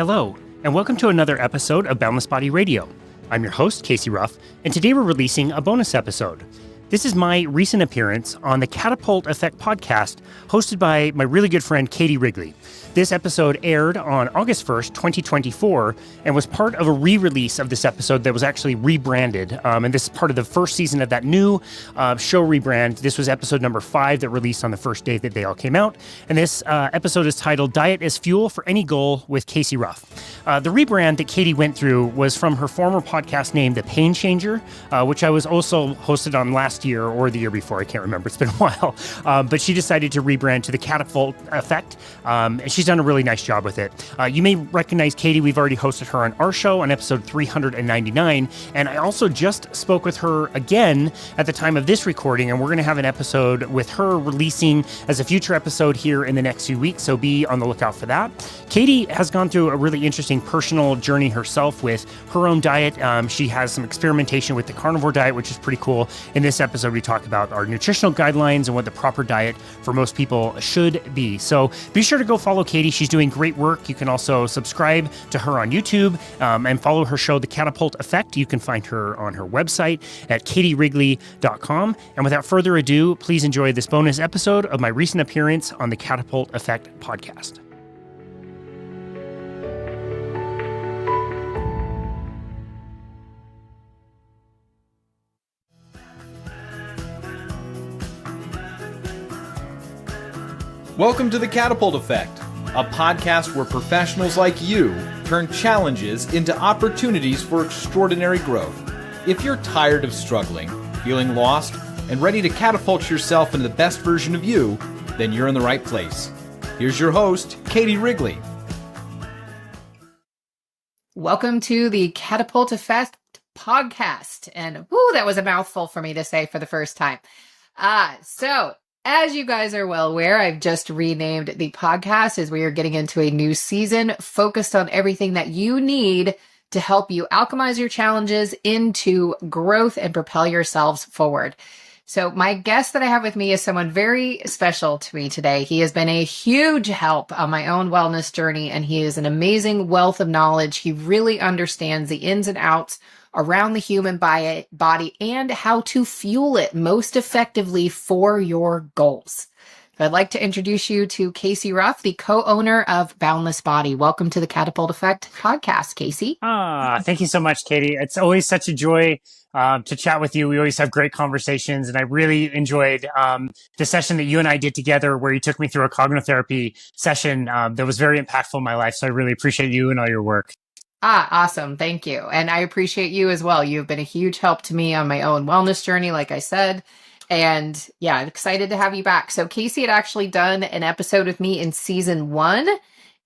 Hello, and welcome to another episode of Boundless Body Radio. I'm your host, Casey Ruff, and today we're releasing a bonus episode. This is my recent appearance on the Catapult Effect Podcast, hosted by my really good friend, Katie Wrigley. This episode aired on August 1st, 2024, and was part of a re-release of this episode that was actually rebranded. And this is part of the first season of that new show rebrand. This was episode number 5 that released on the first day that they all came out. And this episode is titled Diet as Fuel for Any Goal with Casey Ruff. The rebrand that Katie went through was from her former podcast named The Pain Changer, which I was also hosted on last year or the year before. I can't remember. It's been a while. But she decided to rebrand to the Catapult Effect. And she's done a really nice job with it. You may recognize Katie. We've already hosted her on our show on episode 399. And I also just spoke with her again at the time of this recording. And we're going to have an episode with her releasing as a future episode here in the next few weeks. So be on the lookout for that. Katie has gone through a really interesting personal journey herself with her own diet. She has some experimentation with the carnivore diet, which is pretty cool. In this episode, we talk about our nutritional guidelines and what the proper diet for most people should be. So be sure to go follow Katie. She's doing great work. You can also subscribe to her on YouTube and follow her show, The Catapult Effect. You can find her on her website at katiewrigley.com. And without further ado, please enjoy this bonus episode of my recent appearance on the Catapult Effect podcast. Welcome to the Catapult Effect, a podcast where professionals like you turn challenges into opportunities for extraordinary growth. If you're tired of struggling, feeling lost, and ready to catapult yourself into the best version of you, then you're in the right place. Here's your host, Katie Wrigley. Welcome to the Catapult Effect Podcast. And that was a mouthful for me to say for the first time. As you guys are well aware, I've just renamed the podcast as we are getting into a new season focused on everything that you need to help you alchemize your challenges into growth and propel yourselves forward. So my guest that I have with me is someone very special to me today. He has been a huge help on my own wellness journey, and he is an amazing wealth of knowledge. He really understands the ins and outs around the human body and how to fuel it most effectively for your goals. So I'd like to introduce you to Casey Ruff, the co-owner of Boundless Body. Welcome to the Catapult Effect Podcast, Casey. Thank you so much, Katie. It's always such a joy to chat with you. We always have great conversations, and I really enjoyed the session that you and I did together where you took me through a cognotherapy session that was very impactful in my life. So I really appreciate you and all your work. Awesome. Thank you. And I appreciate you as well. You've been a huge help to me on my own wellness journey, like I said. And yeah, I'm excited to have you back. So Casey had actually done an episode with me in season 1,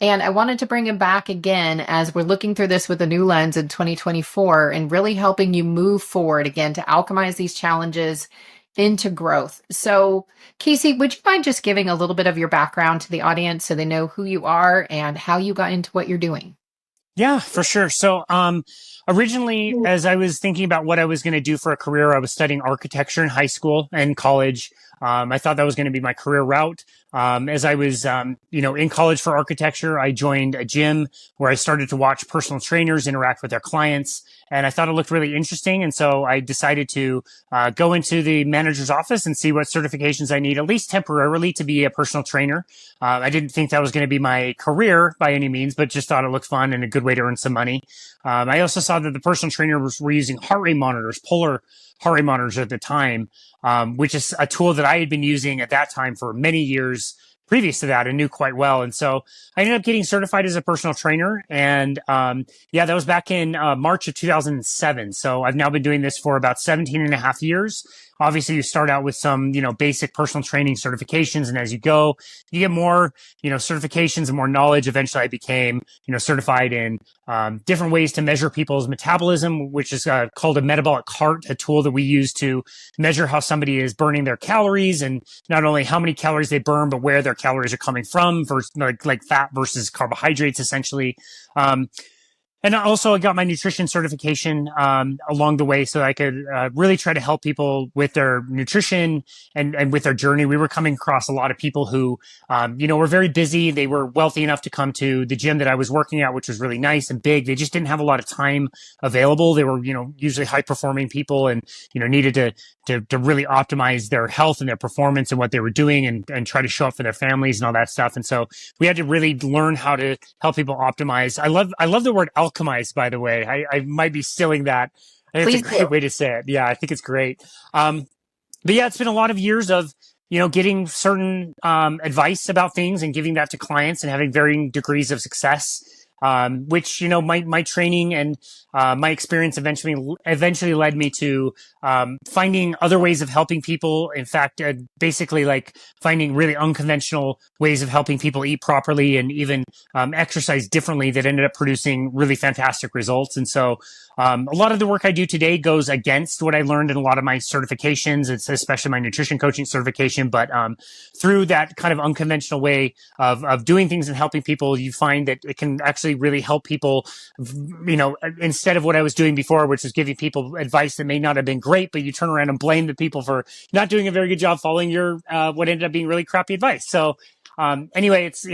and I wanted to bring him back again as we're looking through this with a new lens in 2024 and really helping you move forward again to alchemize these challenges into growth. So Casey, would you mind just giving a little bit of your background to the audience so they know who you are and how you got into what you're doing? Yeah, for sure. So, originally, as I was thinking about what I was going to do for a career, I was studying architecture in high school and college. I thought that was going to be my career route. As I was, in college for architecture, I joined a gym where I started to watch personal trainers interact with their clients. And I thought it looked really interesting. And so I decided to go into the manager's office and see what certifications I need, at least temporarily, to be a personal trainer. I didn't think that was going to be my career by any means, but just thought it looked fun and a good way to earn some money. I also saw that the personal trainers were using heart rate monitors, polar heart rate monitors at the time, which is a tool that I had been using at that time for many years previous to that and knew quite well. And so I ended up getting certified as a personal trainer. And that was back in March of 2007. So I've now been doing this for about 17 and a half years. Obviously, you start out with some, basic personal training certifications. And as you go, you get more, certifications and more knowledge. Eventually, I became, certified in different ways to measure people's metabolism, which is called a metabolic cart, a tool that we use to measure how somebody is burning their calories, and not only how many calories they burn, but where their calories are coming from versus like fat versus carbohydrates, essentially. And also, I got my nutrition certification along the way, so I could really try to help people with their nutrition and with their journey. We were coming across a lot of people who, were very busy. They were wealthy enough to come to the gym that I was working at, which was really nice and big. They just didn't have a lot of time available. They were, usually high performing people, and needed to really optimize their health and their performance and what they were doing, and try to show up for their families and all that stuff. And so we had to really learn how to help people optimize. I love the word alchemize, by the way. I might be stealing that. I think it's a great way to say it. Yeah, I think it's great. But yeah, it's been a lot of years of, getting certain advice about things and giving that to clients and having varying degrees of success. Which, my training and my experience eventually led me to finding other ways of helping people. In fact, basically like finding really unconventional ways of helping people eat properly and even exercise differently that ended up producing really fantastic results. And so a lot of the work I do today goes against what I learned in a lot of my certifications. It's especially my nutrition coaching certification. But through that kind of unconventional way of doing things and helping people, you find that it can actually really help people, instead of what I was doing before, which was giving people advice that may not have been great, but you turn around and blame the people for not doing a very good job following your what ended up being really crappy advice. So anyway, it's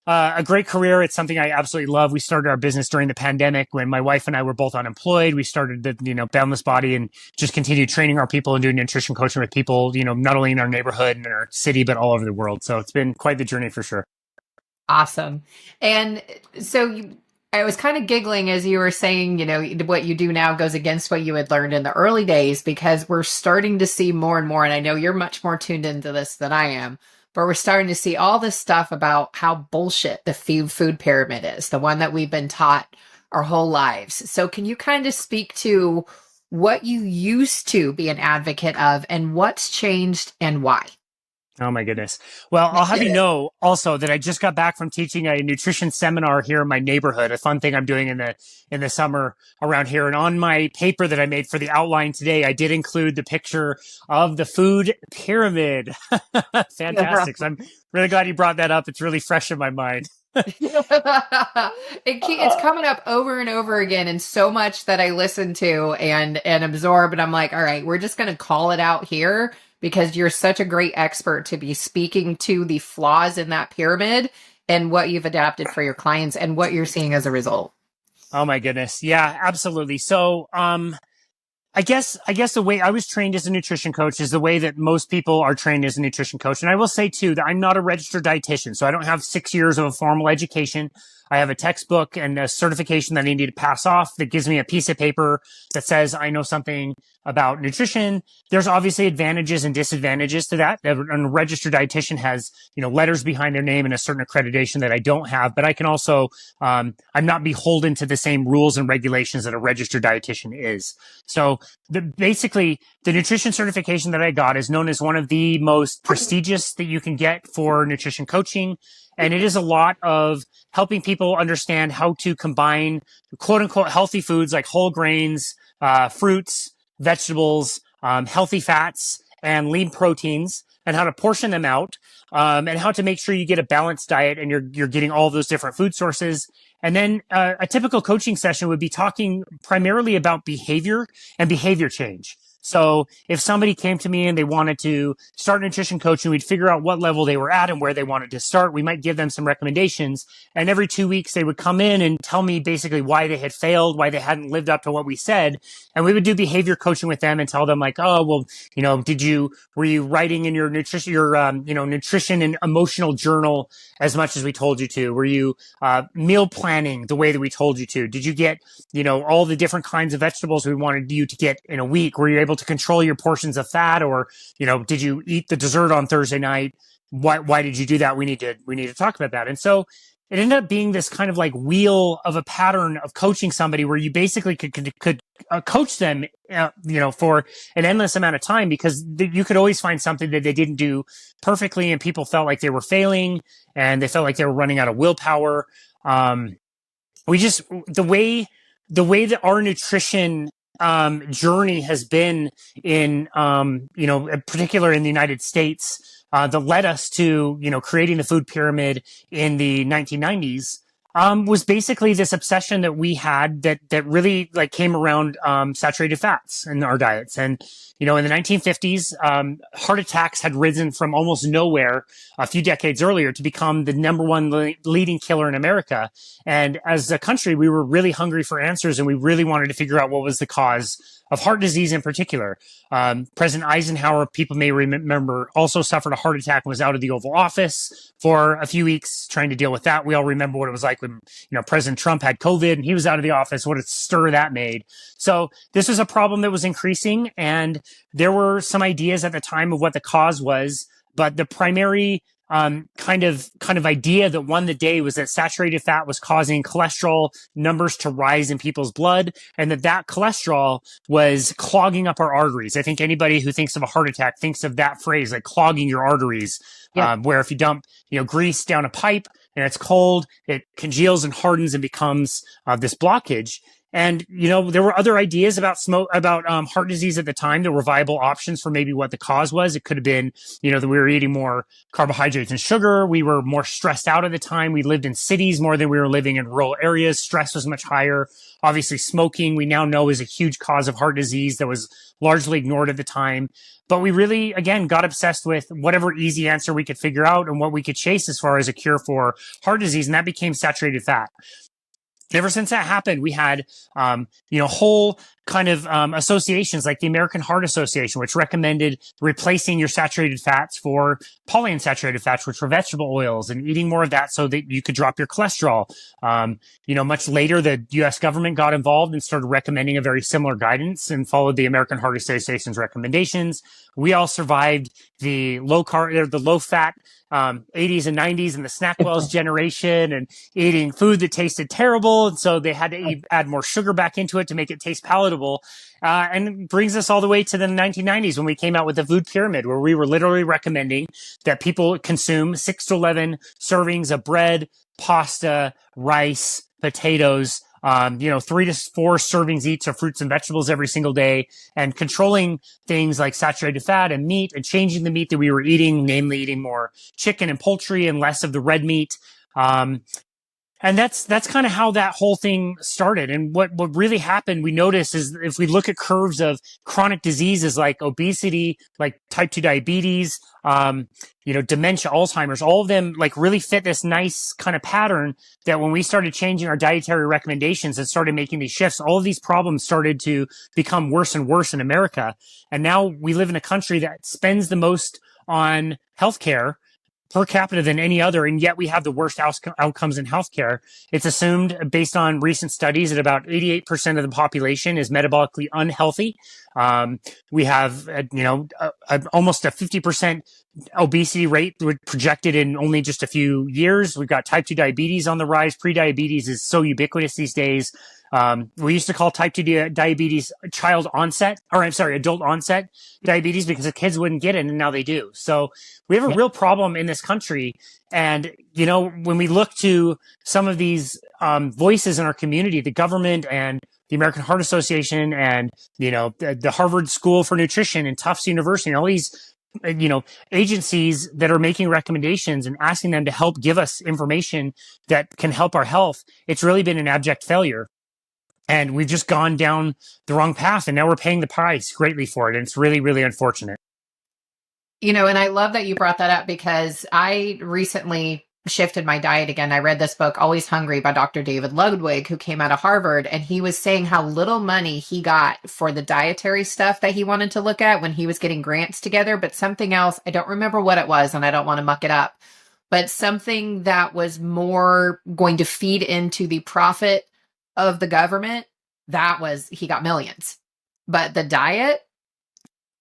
a great career. It's something I absolutely love. We started our business during the pandemic when my wife and I were both unemployed. We started the, Boundless Body, and just continued training our people and doing nutrition coaching with people, not only in our neighborhood and in our city, but all over the world. So it's been quite the journey for sure. Awesome. And so I was kind of giggling as you were saying, what you do now goes against what you had learned in the early days, because we're starting to see more and more, and I know you're much more tuned into this than I am, but we're starting to see all this stuff about how bullshit the food pyramid is, the one that we've been taught our whole lives. So can you kind of speak to what you used to be an advocate of and what's changed and why? Oh my goodness. Well, I'll have you know also that I just got back from teaching a nutrition seminar here in my neighborhood, a fun thing I'm doing in the summer around here. And on my paper that I made for the outline today, I did include the picture of the food pyramid. Fantastic. So I'm really glad you brought that up. It's really fresh in my mind. It's coming up over and over again, and so much that I listen to and absorb. And I'm like, all right, we're just going to call it out here, because you're such a great expert to be speaking to the flaws in that pyramid and what you've adapted for your clients and what you're seeing as a result. Oh my goodness. Yeah, absolutely. So, I guess the way I was trained as a nutrition coach is the way that most people are trained as a nutrition coach. And I will say too, that I'm not a registered dietitian. So I don't have 6 years of a formal education. I have a textbook and a certification that I need to pass off that gives me a piece of paper that says I know something about nutrition. There's obviously advantages and disadvantages to that. A registered dietitian has, letters behind their name and a certain accreditation that I don't have, but I can also, I'm not beholden to the same rules and regulations that a registered dietitian is. So basically the nutrition certification that I got is known as one of the most prestigious that you can get for nutrition coaching. And it is a lot of helping people understand how to combine quote unquote healthy foods like whole grains, fruits, vegetables, healthy fats, and lean proteins, and how to portion them out, and how to make sure you get a balanced diet and you're getting all those different food sources. And then a typical coaching session would be talking primarily about behavior and behavior change. So if somebody came to me and they wanted to start nutrition coaching, we'd figure out what level they were at and where they wanted to start. We might give them some recommendations. And every 2 weeks, they would come in and tell me basically why they had failed, why they hadn't lived up to what we said. And we would do behavior coaching with them and tell them like, oh, well, were you writing in your nutrition and emotional journal as much as we told you to? Were you meal planning the way that we told you to? Did you get, all the different kinds of vegetables we wanted you to get in a week? Were you able to control your portions of fat, or did you eat the dessert on Thursday night? Why did you do that? We need to talk about that. And so it ended up being this kind of like wheel of a pattern of coaching somebody where you basically could coach them for an endless amount of time, because you could always find something that they didn't do perfectly and people felt like they were failing and they felt like they were running out of willpower. The way that our nutrition journey has been in, in particular in the United States, that led us to, creating the food pyramid in the 1990s. was basically this obsession that we had that really like came around saturated fats in our diets. And, in the 1950s, heart attacks had risen from almost nowhere a few decades earlier to become the number one leading killer in America. And as a country, we were really hungry for answers, and we really wanted to figure out what was the cause of heart disease in particular. President Eisenhower, people may remember, also suffered a heart attack and was out of the Oval Office for a few weeks trying to deal with that. We all remember what it was like when, President Trump had COVID and he was out of the office, what a stir that made. So this was a problem that was increasing, and there were some ideas at the time of what the cause was, but the primary kind of idea that won the day was that saturated fat was causing cholesterol numbers to rise in people's blood, and that cholesterol was clogging up our arteries. I think anybody who thinks of a heart attack thinks of that phrase, like clogging your arteries, where if you dump, grease down a pipe and it's cold, it congeals and hardens and becomes this blockage. And, there were other ideas about heart disease at the time. There were viable options for maybe what the cause was. It could have been, that we were eating more carbohydrates and sugar. We were more stressed out at the time. We lived in cities more than we were living in rural areas. Stress was much higher. Obviously, smoking, we now know, is a huge cause of heart disease that was largely ignored at the time. But we really, again, got obsessed with whatever easy answer we could figure out and what we could chase as far as a cure for heart disease. And that became saturated fat. Ever since that happened, we had, whole kind of associations like the American Heart Association, which recommended replacing your saturated fats for polyunsaturated fats, which were vegetable oils, and eating more of that so that you could drop your cholesterol. Much later, the U.S. government got involved and started recommending a very similar guidance and followed the American Heart Association's recommendations. We all survived the low fat 80s and 90s and the snack wells generation and eating food that tasted terrible. And so they had to add more sugar back into it to make it taste palatable. And it brings us all the way to the 1990s when we came out with the food pyramid, where we were literally recommending that people consume 6 to 11 servings of bread, pasta, rice, potatoes, 3 to 4 servings each of fruits and vegetables every single day, and controlling things like saturated fat and meat and changing the meat that we were eating, namely eating more chicken and poultry and less of the red meat. And that's kind of how that whole thing started. And what really happened, we notice, is if we look at curves of chronic diseases like obesity, like type 2 diabetes, dementia, Alzheimer's, all of them like really fit this nice kind of pattern that when we started changing our dietary recommendations and started making these shifts, all of these problems started to become worse and worse in America. And now we live in a country that spends the most on healthcare per capita than any other, and yet we have the worst outcomes in healthcare. It's assumed, based on recent studies, that about 88% of the population is metabolically unhealthy. We have, almost a 50% obesity rate projected in only just a few years. We've got type 2 diabetes on the rise. Prediabetes is so ubiquitous these days. We used to call type 2 diabetes adult onset diabetes because the kids wouldn't get it, and now they do. So we have a real problem in this country. And, when we look to some of these voices in our community, the government and the American Heart Association and, the Harvard School for Nutrition and Tufts University and all these agencies that are making recommendations and asking them to help give us information that can help our health, it's really been an abject failure. And we've just gone down the wrong path, and now we're paying the price greatly for it. And it's really, really unfortunate. And I love that you brought that up, because I recently shifted my diet again. I read this book, Always Hungry, by Dr. David Ludwig, who came out of Harvard, and he was saying how little money he got for the dietary stuff that he wanted to look at when he was getting grants together, but something else, I don't remember what it was, and I don't want to muck it up, but something that was more going to feed into the profit of the government, he got millions. But the diet,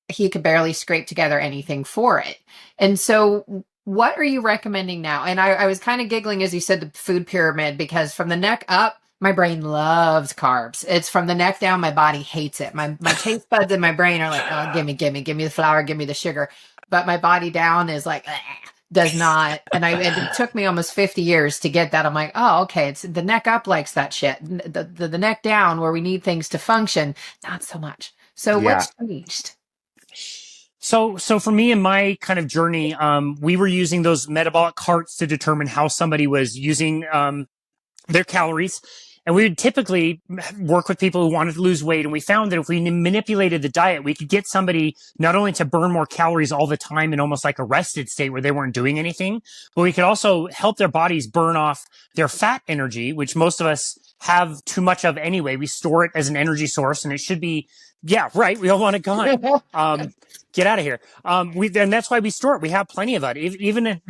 he could barely scrape together anything for it. And so what are you recommending now? And I was kind of giggling as you said the food pyramid, because from the neck up, my brain loves carbs. It's from the neck down, my body hates it. My taste buds in my brain are like, oh, give me the flour, give me the sugar. But my body down is like, does not. And it took me almost 50 years to get that. I'm like, oh, okay. It's the neck up likes that shit. The neck down, where we need things to function, not so much. So what's changed? So for me in my kind of journey, we were using those metabolic carts to determine how somebody was using their calories. And we would typically work with people who wanted to lose weight. And we found that if we manipulated the diet, we could get somebody not only to burn more calories all the time in almost like a rested state where they weren't doing anything, but we could also help their bodies burn off their fat energy, which most of us have too much of anyway. We store it as an energy source, and it should be, yeah, right. We all want it gone. Get out of here. And that's why we store it. We have plenty of it. Even,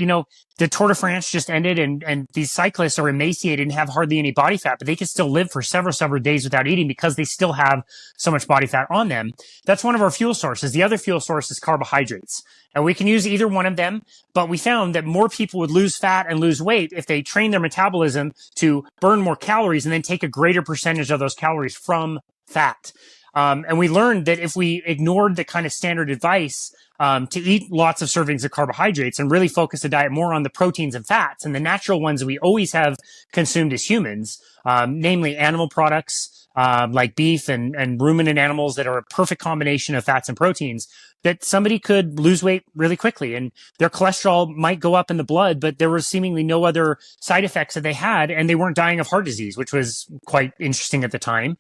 the Tour de France just ended and these cyclists are emaciated and have hardly any body fat, but they can still live for several days without eating because they still have so much body fat on them. That's one of our fuel sources. The other fuel source is carbohydrates. And we can use either one of them, but we found that more people would lose fat and lose weight if they train their metabolism to burn more calories and then take a greater percentage of those calories from fat. And we learned that if we ignored the kind of standard advice to eat lots of servings of carbohydrates and really focus the diet more on the proteins and fats and the natural ones that we always have consumed as humans, namely animal products like beef and ruminant animals that are a perfect combination of fats and proteins, that somebody could lose weight really quickly and their cholesterol might go up in the blood, but there was seemingly no other side effects that they had, and they weren't dying of heart disease, which was quite interesting at the time.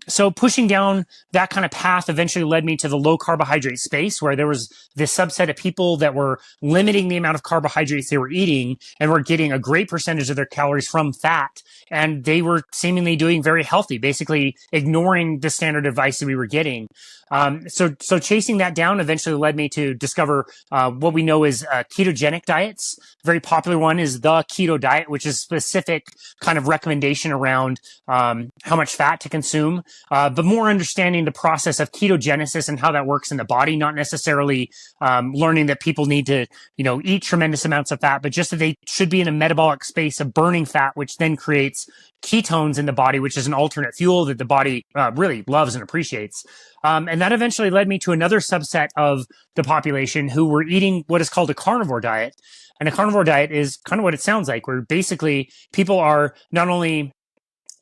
So pushing down that kind of path eventually led me to the low carbohydrate space, where there was this subset of people that were limiting the amount of carbohydrates they were eating and were getting a great percentage of their calories from fat. And they were seemingly doing very healthy, basically ignoring the standard advice that we were getting. So chasing that down eventually led me to discover what we know is ketogenic diets. A very popular one is the keto diet, which is specific kind of recommendation around how much fat to consume, but more understanding the process of ketogenesis and how that works in the body, not necessarily learning that people need to, eat tremendous amounts of fat, but just that they should be in a metabolic space of burning fat, which then creates ketones in the body, which is an alternate fuel that the body really loves and appreciates. And that eventually led me to another subset of the population who were eating what is called a carnivore diet. And a carnivore diet is kind of what it sounds like, where basically people are not only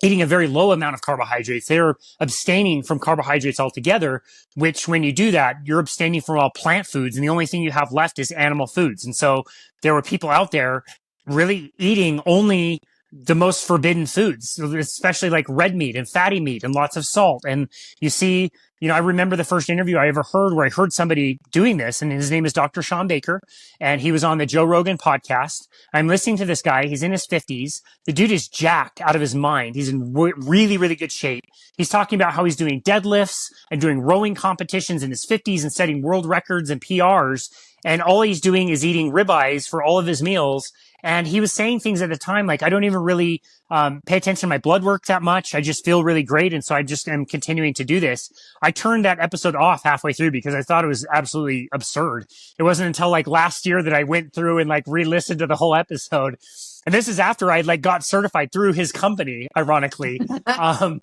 eating a very low amount of carbohydrates, they're abstaining from carbohydrates altogether, which when you do that, you're abstaining from all plant foods. And the only thing you have left is animal foods. And so there were people out there really eating only the most forbidden foods, especially like red meat and fatty meat and lots of salt. And you see, I remember the first interview I ever heard where I heard somebody doing this, and his name is Dr. Sean Baker, and he was on the Joe Rogan podcast. I'm listening to this guy. He's in his 50s. The dude is jacked out of his mind. He's in really, really good shape. He's talking about how he's doing deadlifts and doing rowing competitions in his 50s and setting world records and PRs. And all he's doing is eating ribeyes for all of his meals. And he was saying things at the time like, I don't even really pay attention to my blood work that much. I just feel really great. And so I just am continuing to do this. I turned that episode off halfway through because I thought it was absolutely absurd. It wasn't until like last year that I went through and like re-listened to the whole episode. And this is after I like got certified through his company, ironically. Kind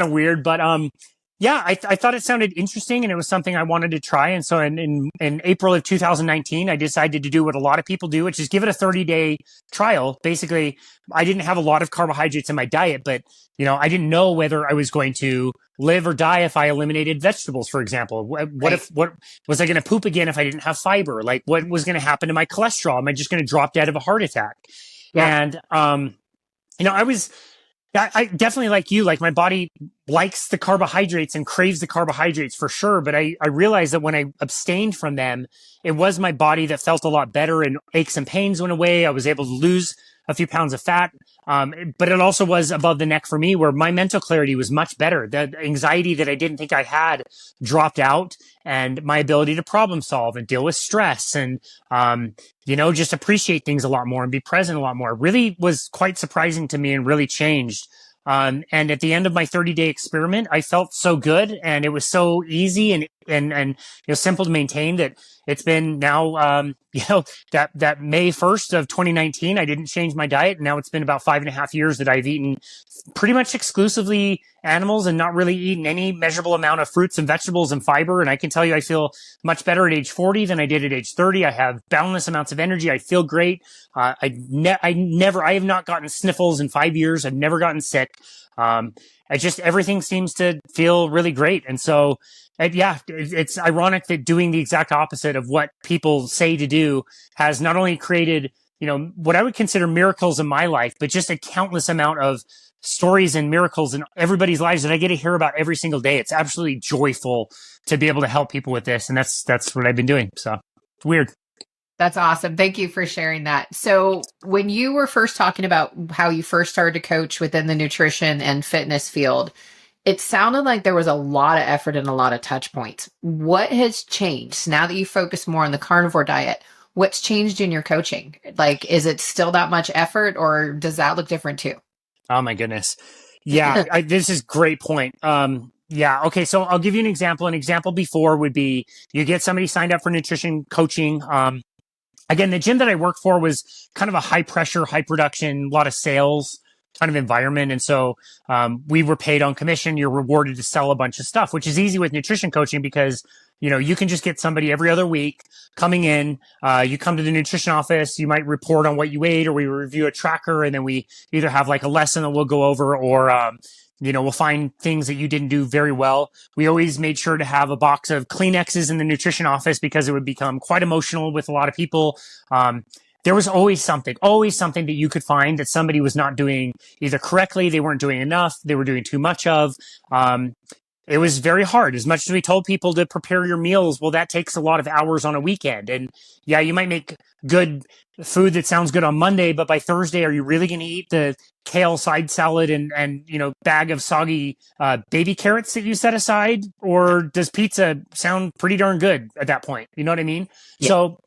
of weird, but yeah, I thought it sounded interesting and it was something I wanted to try. And so in April of 2019, I decided to do what a lot of people do, which is give it a 30-day trial. Basically, I didn't have a lot of carbohydrates in my diet, but I didn't know whether I was going to live or die if I eliminated vegetables, for example. What was I going to poop again if I didn't have fiber? Like what was going to happen to my cholesterol? Am I just going to drop dead of a heart attack? Yeah. And, I definitely like you, like my body likes the carbohydrates and craves the carbohydrates for sure. But I realized that when I abstained from them, it was my body that felt a lot better and aches and pains went away. I was able to lose a few pounds of fat. But it also was above the neck for me where my mental clarity was much better. The anxiety that I didn't think I had dropped out, and my ability to problem solve and deal with stress and, just appreciate things a lot more and be present a lot more really was quite surprising to me and really changed. And at the end of my 30-day experiment, I felt so good and it was so easy and simple to maintain that it's been now, that May 1st of 2019, I didn't change my diet. And now it's been about 5.5 years that I've eaten pretty much exclusively animals and not really eaten any measurable amount of fruits and vegetables and fiber. And I can tell you, I feel much better at age 40 than I did at age 30. I have boundless amounts of energy. I feel great. I have not gotten sniffles in 5 years. I've never gotten sick. Everything seems to feel really great. And so, it's ironic that doing the exact opposite of what people say to do has not only created what I would consider miracles in my life, but just a countless amount of stories and miracles in everybody's lives that I get to hear about every single day. It's absolutely joyful to be able to help people with this. And that's what I've been doing. So it's weird. That's awesome. Thank you for sharing that. So when you were first talking about how you first started to coach within the nutrition and fitness field, it sounded like there was a lot of effort and a lot of touch points. What has changed now that you focus more on the carnivore diet? What's changed in your coaching? Like, is it still that much effort, or does that look different too? Oh my goodness. Yeah, this is a great point. Yeah. Okay. So I'll give you an example. An example before would be you get somebody signed up for nutrition coaching. Again, the gym that I worked for was kind of a high pressure, high production, a lot of sales kind of environment. And so we were paid on commission. You're rewarded to sell a bunch of stuff, which is easy with nutrition coaching because, you can just get somebody every other week coming in. You come to the nutrition office, you might report on what you ate, or we review a tracker, and then we either have like a lesson that we'll go over, or we'll find things that you didn't do very well. We always made sure to have a box of Kleenexes in the nutrition office because it would become quite emotional with a lot of people. There was always something that you could find that somebody was not doing either correctly, they weren't doing enough, they were doing too much of. It was very hard. As much as we told people to prepare your meals, well, that takes a lot of hours on a weekend. And yeah, you might make good food that sounds good on Monday, but by Thursday, are you really going to eat the kale side salad and bag of soggy baby carrots that you set aside? Or does pizza sound pretty darn good at that point? You know what I mean? Yeah. So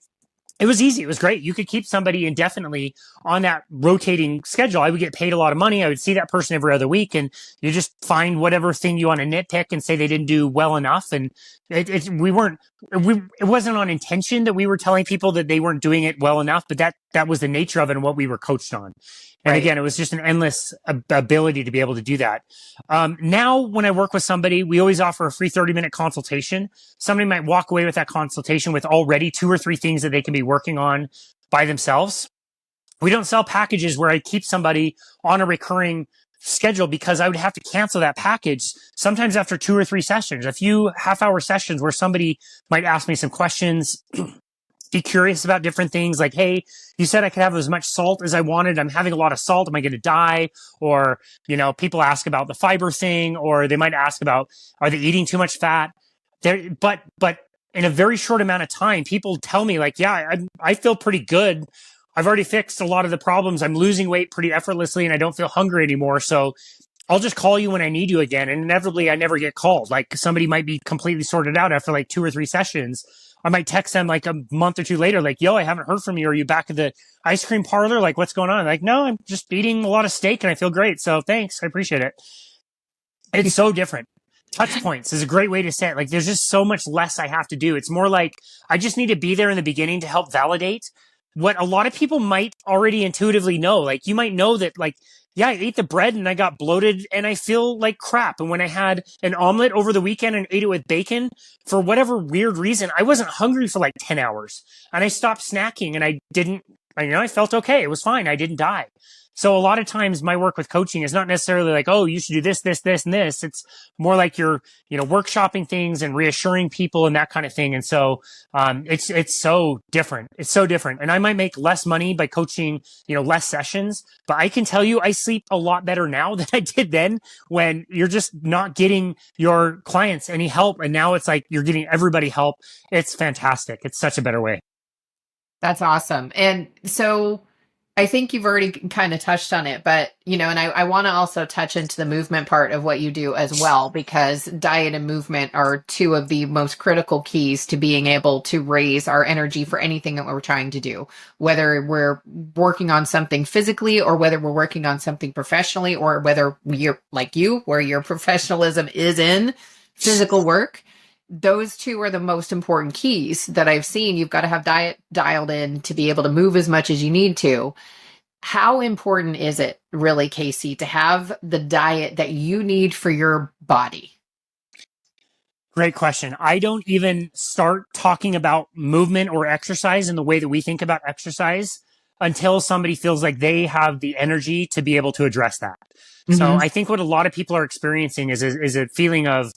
it was easy. It was great. You could keep somebody indefinitely on that rotating schedule. I would get paid a lot of money. I would see that person every other week, and you just find whatever thing you want to nitpick and say they didn't do well enough. And it wasn't on intention that we were telling people that they weren't doing it well enough, but that was the nature of it and what we were coached on. And again, it was just an endless ability to be able to do that. Now, when I work with somebody, we always offer a free 30-minute consultation. Somebody might walk away with that consultation with already 2 or 3 things that they can be working on by themselves. We don't sell packages where I keep somebody on a recurring schedule because I would have to cancel that package sometimes after 2 or 3 sessions, a few half-hour sessions where somebody might ask me some questions, be curious about different things like, hey, you said I could have as much salt as I wanted. I'm having a lot of salt. Am I going to die? Or, people ask about the fiber thing, or they might ask about, are they eating too much fat? But in a very short amount of time, people tell me like, yeah, I feel pretty good. I've already fixed a lot of the problems. I'm losing weight pretty effortlessly and I don't feel hungry anymore. So I'll just call you when I need you again. And inevitably I never get called. Like somebody might be completely sorted out after like 2 or 3 sessions. I might text them like a month or 2 later, like, yo, I haven't heard from you. Are you back at the ice cream parlor? Like, what's going on? Like, no, I'm just eating a lot of steak and I feel great. So thanks. I appreciate it. It's so different. Touch points is a great way to say it. Like, there's just so much less I have to do. It's more like I just need to be there in the beginning to help validate what a lot of people might already intuitively know. Like, you might know that, like, yeah, I ate the bread and I got bloated and I feel like crap. And when I had an omelet over the weekend and ate it with bacon, for whatever weird reason, I wasn't hungry for like 10 hours and I stopped snacking and I felt okay. It was fine. I didn't die. So a lot of times my work with coaching is not necessarily like, oh, you should do this, this, this, and this. It's more like you're, workshopping things and reassuring people and that kind of thing. And so, it's so different. It's so different. And I might make less money by coaching, less sessions, but I can tell you I sleep a lot better now than I did then when you're just not getting your clients any help. And now it's like you're getting everybody help. It's fantastic. It's such a better way. That's awesome. And so I think you've already kind of touched on it, but, and I want to also touch into the movement part of what you do as well, because diet and movement are 2 of the most critical keys to being able to raise our energy for anything that we're trying to do, whether we're working on something physically or whether we're working on something professionally, or whether you're like you, where your professionalism is in physical work. Those 2 are the most important keys that I've seen. You've got to have diet dialed in to be able to move as much as you need to. How important is it really, Casey, to have the diet that you need for your body? Great question. I don't even start talking about movement or exercise in the way that we think about exercise until somebody feels like they have the energy to be able to address that. Mm-hmm. So I think what a lot of people are experiencing is a feeling of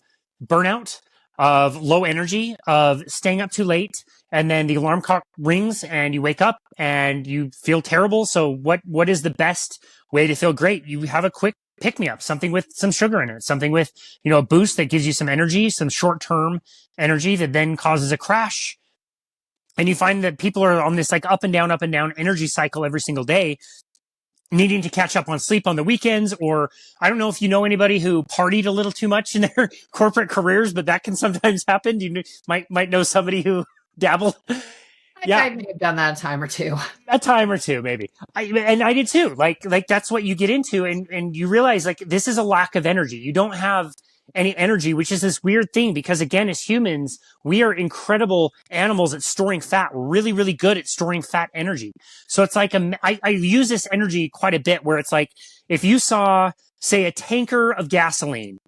burnout, of low energy, of staying up too late, and then the alarm clock rings and you wake up and you feel terrible. So what is the best way to feel great? You have a quick pick me up, something with some sugar in it, something with, a boost that gives you some energy, some short-term energy that then causes a crash. And you find that people are on this like up and down energy cycle every single day, needing to catch up on sleep on the weekends. Or I don't know if you know anybody who partied a little too much in their corporate careers, but that can sometimes happen. You might know somebody who dabbled. I may have done that a time or two. A time or two, maybe. I did too. Like that's what you get into, and you realize like this is a lack of energy. You don't have any energy, which is this weird thing because again, as humans, we are incredible animals at storing fat. We're really, really good at storing fat energy. So it's like I use this energy quite a bit where it's like if you saw, say, a tanker of gasoline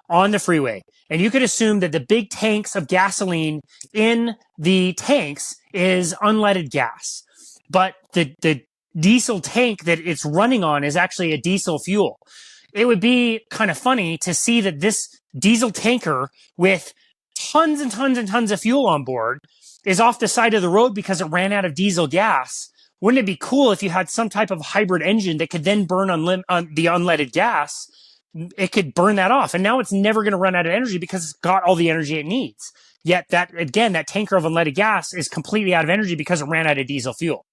on the freeway, and you could assume that the big tanks of gasoline in the tanks is unleaded gas, but the diesel tank that it's running on is actually a diesel fuel. It would be kind of funny to see that this diesel tanker with tons and tons and tons of fuel on board is off the side of the road because it ran out of diesel gas. Wouldn't it be cool if you had some type of hybrid engine that could then burn on the unleaded gas? It could burn that off. And now it's never going to run out of energy because it's got all the energy it needs. Yet that tanker of unleaded gas is completely out of energy because it ran out of diesel fuel.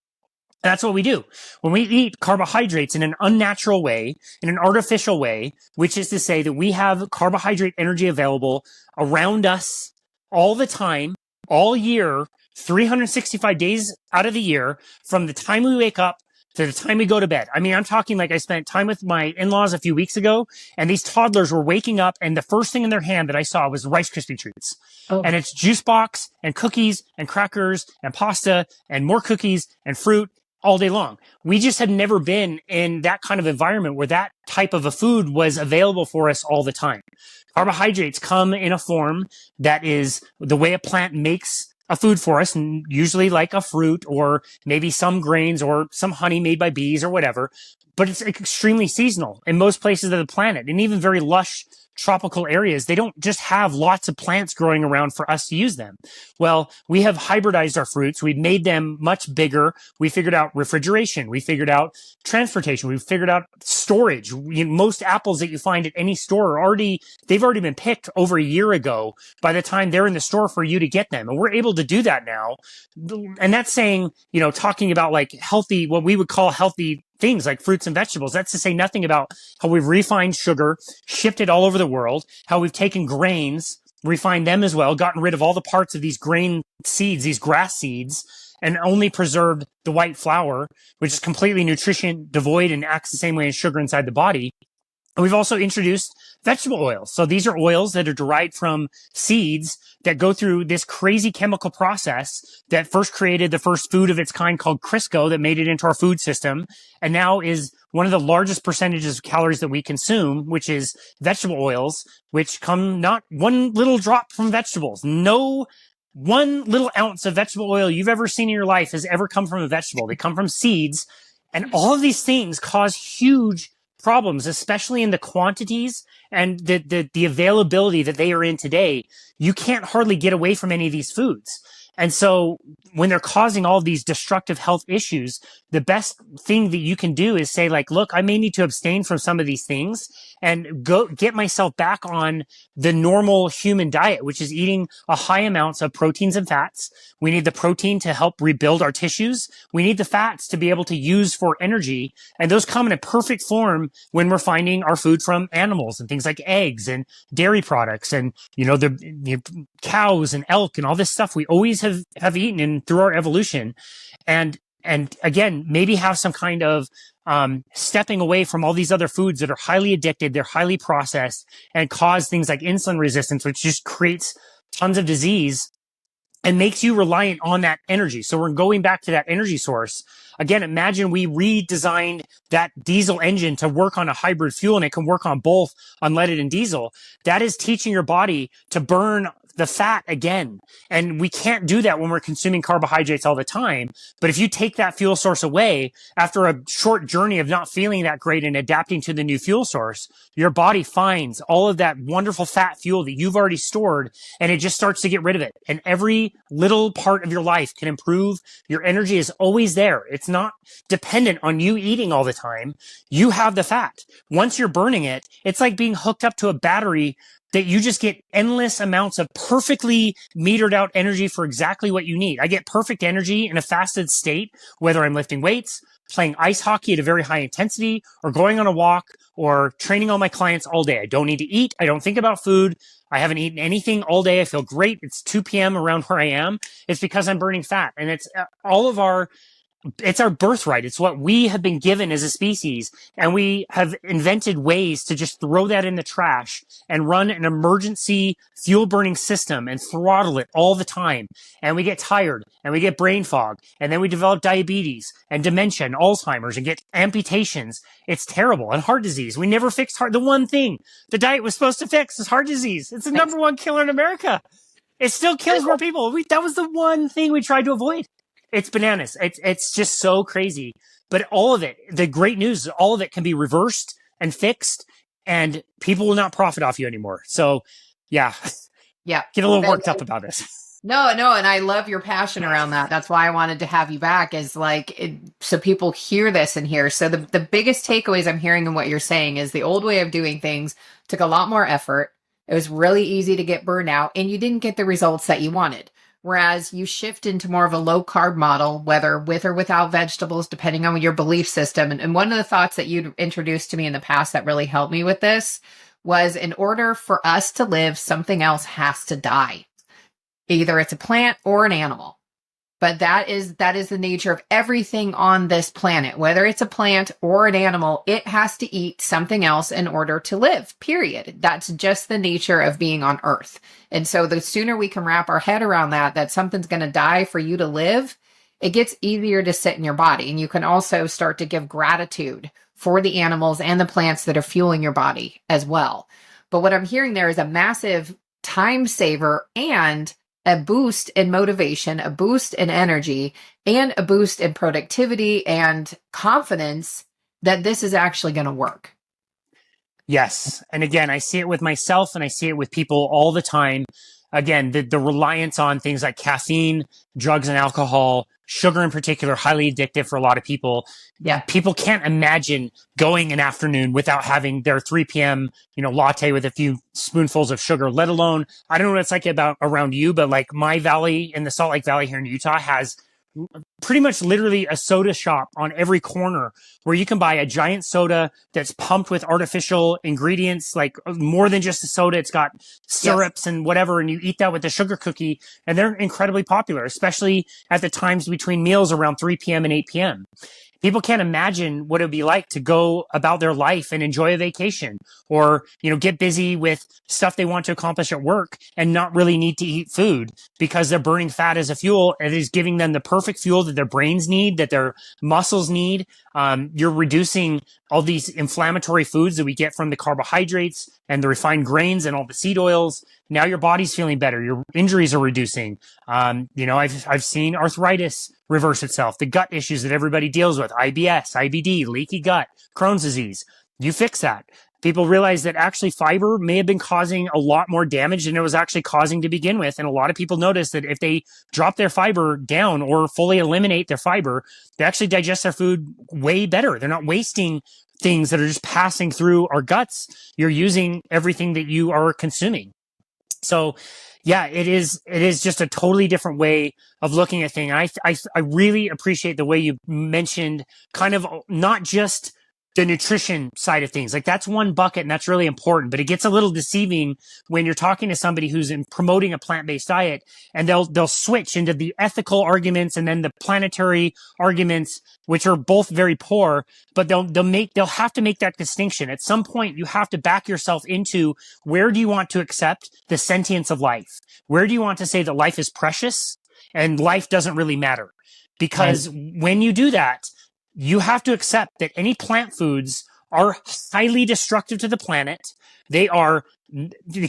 And that's what we do. When we eat carbohydrates in an unnatural way, in an artificial way, which is to say that we have carbohydrate energy available around us all the time, all year, 365 days out of the year, from the time we wake up to the time we go to bed. I mean, I'm talking like I spent time with my in-laws a few weeks ago, and these toddlers were waking up, and the first thing in their hand that I saw was Rice Krispie treats. Oh. And it's juice box and cookies and crackers and pasta and more cookies and fruit all day long. We just had never been in that kind of environment where that type of a food was available for us all the time. Carbohydrates come in a form that is the way a plant makes a food for us, and usually like a fruit or maybe some grains or some honey made by bees or whatever. But it's extremely seasonal in most places of the planet, and even very lush tropical areas. They don't just have lots of plants growing around for us to use them. Well, we have hybridized our fruits. We've made them much bigger. We figured out refrigeration. We figured out transportation. We've figured out storage. Most apples that you find at any store they've already been picked over a year ago by the time they're in the store for you to get them. And we're able to do that now. And that's saying, talking about like healthy, what we would call healthy things like fruits and vegetables. That's to say nothing about how we've refined sugar, shipped it all over the world, how we've taken grains, refined them as well, gotten rid of all the parts of these grain seeds, these grass seeds, and only preserved the white flour, which is completely nutrition devoid and acts the same way as sugar inside the body. And we've also introduced vegetable oils. So these are oils that are derived from seeds that go through this crazy chemical process that first created the first food of its kind called Crisco that made it into our food system, and now is one of the largest percentages of calories that we consume, which is vegetable oils, which come not one little drop from vegetables. No one little ounce of vegetable oil you've ever seen in your life has ever come from a vegetable. They come from seeds, and all of these things cause huge problems, especially in the quantities and the availability that they are in today. You can't hardly get away from any of these foods. And so when they're causing all these destructive health issues, the best thing that you can do is say like, look, I may need to abstain from some of these things and go get myself back on the normal human diet, which is eating a high amounts of proteins and fats. We need the protein to help rebuild our tissues. We need the fats to be able to use for energy. And those come in a perfect form when we're finding our food from animals and things like eggs and dairy products and, the cows and elk and all this stuff we always have eaten in through our evolution. And again, maybe have some kind of stepping away from all these other foods that are highly addicted, they're highly processed, and cause things like insulin resistance, which just creates tons of disease and makes you reliant on that energy. So we're going back to that energy source. Again, imagine we redesigned that diesel engine to work on a hybrid fuel, and it can work on both unleaded and diesel. That is teaching your body to burn the fat again. And we can't do that when we're consuming carbohydrates all the time. But if you take that fuel source away after a short journey of not feeling that great and adapting to the new fuel source, your body finds all of that wonderful fat fuel that you've already stored, and it just starts to get rid of it. And every little part of your life can improve. Your energy is always there. It's not dependent on you eating all the time. You have the fat. Once you're burning it, it's like being hooked up to a battery that you just get endless amounts of perfectly metered out energy for exactly what you need. I get perfect energy in a fasted state, whether I'm lifting weights, playing ice hockey at a very high intensity, or going on a walk, or training all my clients all day. I don't need to eat. I don't think about food. I haven't eaten anything all day. I feel great. It's 2 p.m. around where I am. It's because I'm burning fat. And it's it's our birthright. It's what we have been given as a species. And we have invented ways to just throw that in the trash and run an emergency fuel burning system and throttle it all the time. And we get tired and we get brain fog. And then we develop diabetes and dementia and Alzheimer's and get amputations. It's terrible. And heart disease. We never fixed the one thing the diet was supposed to fix is heart disease. It's the number one killer in America. It still kills more people. That was the one thing we tried to avoid. It's bananas. It's just so crazy. But all of it, the great news is all of it can be reversed and fixed, and people will not profit off you anymore. So, yeah. Get a little worked up about this. No, and I love your passion around that. That's why I wanted to have you back, is so people hear this and hear. So the biggest takeaways I'm hearing in what you're saying is the old way of doing things took a lot more effort. It was really easy to get burned out, and you didn't get the results that you wanted. Whereas you shift into more of a low carb model, whether with or without vegetables, depending on your belief system. And one of the thoughts that you'd introduced to me in the past that really helped me with this was, in order for us to live, something else has to die. Either it's a plant or an animal. But that is the nature of everything on this planet. Whether it's a plant or an animal, it has to eat something else in order to live, period. That's just the nature of being on Earth. And so the sooner we can wrap our head around that something's going to die for you to live, it gets easier to sit in your body. And you can also start to give gratitude for the animals and the plants that are fueling your body as well. But what I'm hearing there is a massive time saver and a boost in motivation, a boost in energy, and a boost in productivity and confidence that this is actually going to work. Yes. And again, I see it with myself and I see it with people all the time. Again, the reliance on things like caffeine, drugs and alcohol, sugar in particular, highly addictive for a lot of people. Yeah. People can't imagine going an afternoon without having their 3 p.m., latte with a few spoonfuls of sugar, let alone, I don't know what it's like around you, but like my valley in the Salt Lake Valley here in Utah has pretty much literally a soda shop on every corner where you can buy a giant soda that's pumped with artificial ingredients, like more than just a soda. It's got syrups and whatever, and you eat that with a sugar cookie, and they're incredibly popular, especially at the times between meals around 3 p.m. and 8 p.m. People can't imagine what it would be like to go about their life and enjoy a vacation, or, get busy with stuff they want to accomplish at work and not really need to eat food because they're burning fat as a fuel, and it is giving them the perfect fuel that their brains need, that their muscles need. You're reducing all these inflammatory foods that we get from the carbohydrates and the refined grains and all the seed oils. Now your body's feeling better. Your injuries are reducing. I've seen arthritis reverse itself. The gut issues that everybody deals with, IBS, IBD, leaky gut, Crohn's disease. You fix that. People realize that actually fiber may have been causing a lot more damage than it was actually causing to begin with. And a lot of people notice that if they drop their fiber down or fully eliminate their fiber, they actually digest their food way better. They're not wasting things that are just passing through our guts. You're using everything that you are consuming. So yeah, it is just a totally different way of looking at things. I really appreciate the way you mentioned kind of not just the nutrition side of things. Like that's one bucket and that's really important, but it gets a little deceiving when you're talking to somebody who's promoting a plant-based diet, and they'll switch into the ethical arguments and then the planetary arguments, which are both very poor, but they'll have to make that distinction. At some point, you have to back yourself into, where do you want to accept the sentience of life? Where do you want to say that life is precious and life doesn't really matter? Because when you do that, you have to accept that any plant foods are highly destructive to the planet. They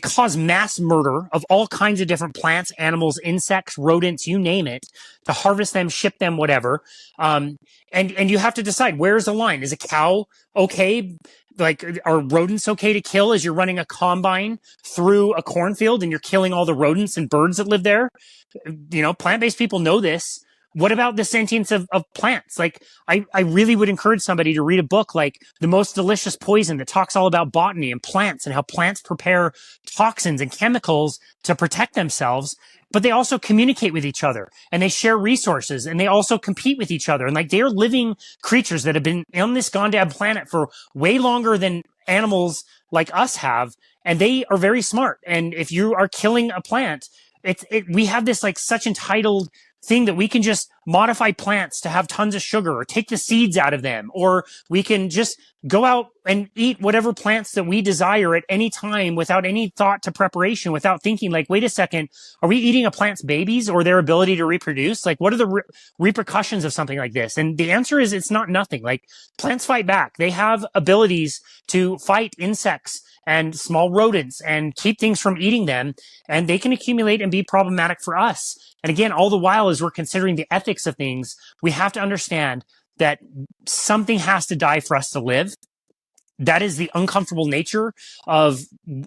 cause mass murder of all kinds of different plants, animals, insects, rodents, you name it, to harvest them, ship them, whatever. And you have to decide, where's the line? Is a cow okay? Like, are rodents okay to kill as you're running a combine through a cornfield and you're killing all the rodents and birds that live there? Plant-based people know this. What about the sentience of plants? Like, I really would encourage somebody to read a book like The Most Delicious Poison that talks all about botany and plants and how plants prepare toxins and chemicals to protect themselves, but they also communicate with each other and they share resources and they also compete with each other. And like, they're living creatures that have been on this goddamn planet for way longer than animals like us have. And they are very smart. And if you are killing a plant, we have this like such entitled thing that we can just modify plants to have tons of sugar or take the seeds out of them, or we can just go out and eat whatever plants that we desire at any time without any thought to preparation, without thinking like, wait a second, are we eating a plant's babies or their ability to reproduce? Like, what are the repercussions of something like this? And the answer is it's not nothing. Like, plants fight back. They have abilities to fight insects and small rodents and keep things from eating them, and they can accumulate and be problematic for us. And again, all the while, as we're considering the ethics of things, we have to understand that something has to die for us to live. That is the uncomfortable nature of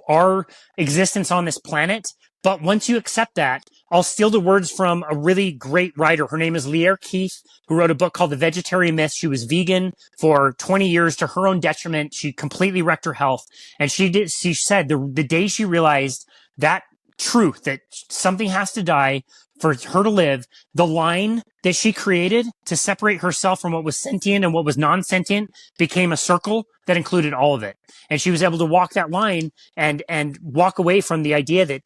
our existence on this planet. But once you accept that, I'll steal the words from a really great writer. Her name is Lierre Keith, who wrote a book called The Vegetarian Myth. She was vegan for 20 years to her own detriment. She completely wrecked her health. And she said the day she realized that truth, that something has to die for her to live, the line that she created to separate herself from what was sentient and what was non-sentient became a circle that included all of it. And she was able to walk that line and walk away from the idea that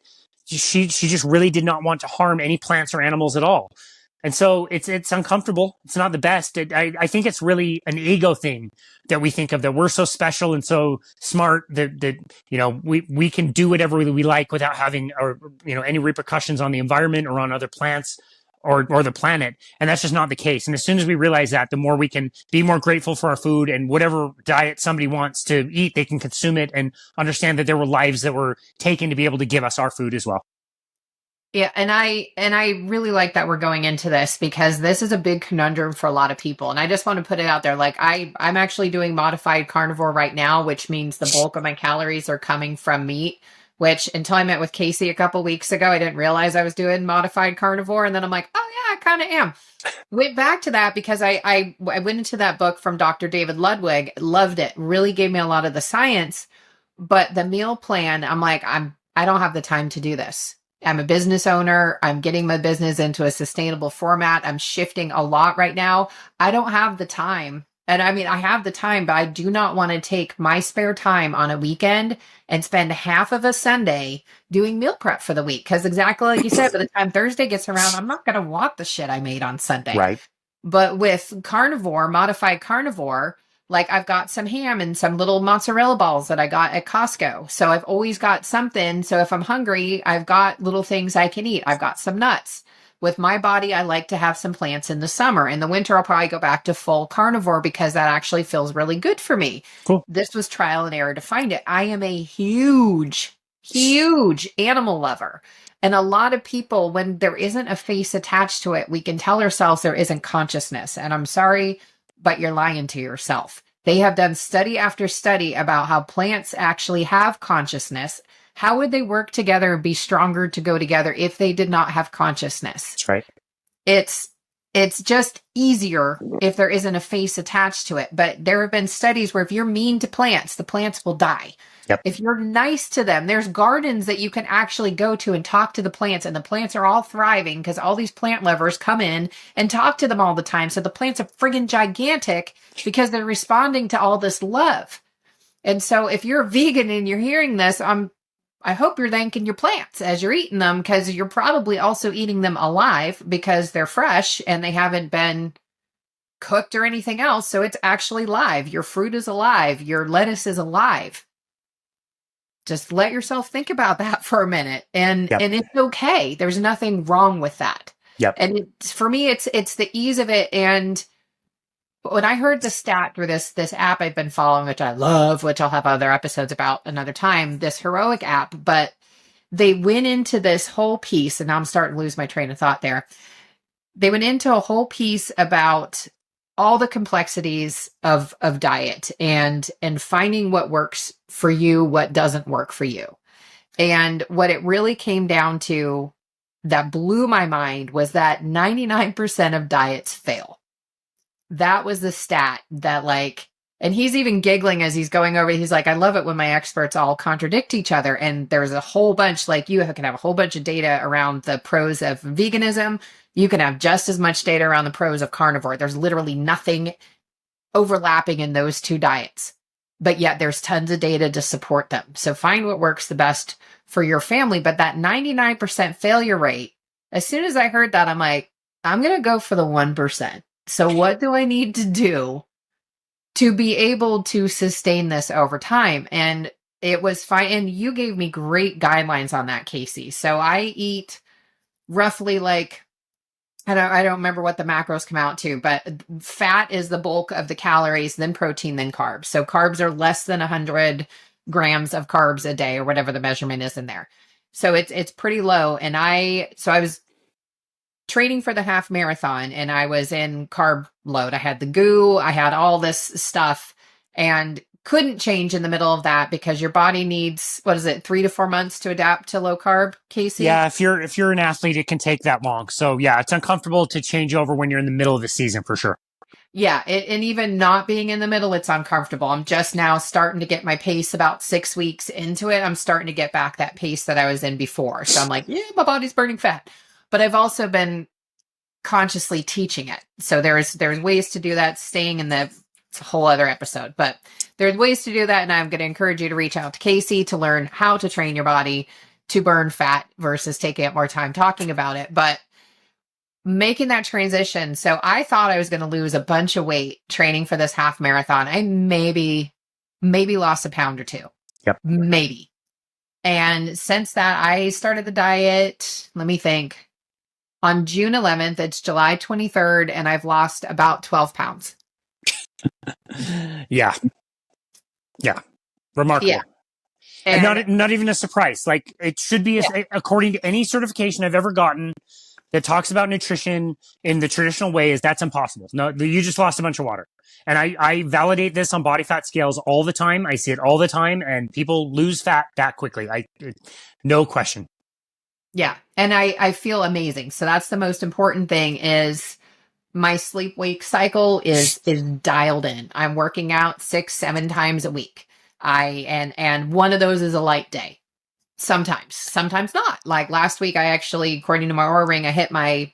she just really did not want to harm any plants or animals at all. And so it's uncomfortable. It's not the best. I think it's really an ego thing that we think of, that we're so special and so smart that we can do whatever we like without having any repercussions on the environment or on other plants or the planet. And that's just not the case. And as soon as we realize that, the more we can be more grateful for our food, and whatever diet somebody wants to eat, they can consume it and understand that there were lives that were taken to be able to give us our food as well. Yeah, and I really like that we're going into this, because this is a big conundrum for a lot of people. And I just want to put it out there. Like, I'm actually doing modified carnivore right now, which means the bulk of my calories are coming from meat, which until I met with Casey a couple weeks ago, I didn't realize I was doing modified carnivore. And then I'm like, oh yeah, I kind of am. Went back to that because I went into that book from Dr. David Ludwig, loved it, really gave me a lot of the science, but the meal plan, I'm like, I don't have the time to do this. I'm a business owner. I'm getting my business into a sustainable format. I'm shifting a lot right now. I don't have the time. And I mean, I have the time, but I do not want to take my spare time on a weekend and spend half of a Sunday doing meal prep for the week. Because exactly like you said, by the time Thursday gets around, I'm not going to want the shit I made on Sunday. Right. But with carnivore, modified carnivore, like, I've got some ham and some little mozzarella balls that I got at Costco. So I've always got something. So if I'm hungry, I've got little things I can eat. I've got some nuts. With my body, I like to have some plants in the summer. In the winter, I'll probably go back to full carnivore because that actually feels really good for me. Cool. This was trial and error to find it. I am a huge animal lover. And a lot of people, when there isn't a face attached to it, we can tell ourselves there isn't consciousness. And I'm sorry, but you're lying to yourself. They have done study after study about how plants actually have consciousness. How would they work together and be stronger to go together if they did not have consciousness? That's right. It's just easier if there isn't a face attached to it. But there have been studies where if you're mean to plants, the plants will die. Yep. If you're nice to them, there's gardens that you can actually go to and talk to the plants, and the plants are all thriving because all these plant lovers come in and talk to them all the time. So the plants are friggin' gigantic because they're responding to all this love. And so if you're a vegan and you're hearing this, I hope you're thanking your plants as you're eating them, because you're probably also eating them alive because they're fresh and they haven't been cooked or anything else. So it's actually live. Your fruit is alive. Your lettuce is alive. Just let yourself think about that for a minute. And it's okay. There's nothing wrong with that. Yep. And for me, it's the ease of it. And when I heard the stat through this app I've been following, which I love, which I'll have other episodes about another time, this heroic app, but they went into this whole piece, and now I'm starting to lose my train of thought there. They went into a whole piece about all the complexities of diet and finding what works for you, what doesn't work for you. And what it really came down to that blew my mind was that 99% of diets fail. That was the stat that and he's even giggling as he's going over. He's like, I love it when my experts all contradict each other. And there's a whole bunch, you can have a whole bunch of data around the pros of veganism. You can have just as much data around the pros of carnivore. There's literally nothing overlapping in those two diets, but yet there's tons of data to support them. So find what works the best for your family. But that 99% failure rate, as soon as I heard that, I'm like, I'm going to go for the 1%. So what do I need to do to be able to sustain this over time? And it was fine. And you gave me great guidelines on that, Casey. So I eat roughly I don't remember what the macros come out to, but fat is the bulk of the calories, then protein, then carbs. So carbs are less than 100 grams of carbs a day, or whatever the measurement is in there. So it's pretty low. And I was training for the half marathon, and I was in carb load. I had the goo, I had all this stuff, and couldn't change in the middle of that because your body needs, 3 to 4 months to adapt to low carb, Casey? Yeah, if you're an athlete, it can take that long. So yeah, it's uncomfortable to change over when you're in the middle of the season for sure. Yeah, and even not being in the middle, it's uncomfortable. I'm just now starting to get my pace about 6 weeks into it. I'm starting to get back that pace that I was in before. So I'm like, yeah, my body's burning fat. But I've also been consciously teaching it. So there's ways to do that, staying in it's a whole other episode, but there's ways to do that. And I'm going to encourage you to reach out to Casey to learn how to train your body to burn fat versus taking up more time talking about it. But making that transition. So I thought I was going to lose a bunch of weight training for this half marathon. I maybe lost a pound or two. Yep. Maybe. And since that, I started the diet. Let me think. On June 11th, it's July 23rd, and I've lost about 12 pounds. Yeah. Remarkable. Yeah. And not even a surprise. It should be, according to any certification I've ever gotten that talks about nutrition in the traditional way, that's impossible. No, you just lost a bunch of water. And I validate this on body fat scales all the time. I see it all the time, and people lose fat that quickly. No question. Yeah. And I feel amazing. So that's the most important thing is my sleep-wake cycle is dialed in. I'm working out 6-7 times a week. And one of those is a light day. Sometimes not. Like last week, I actually, according to my Oura Ring, I hit my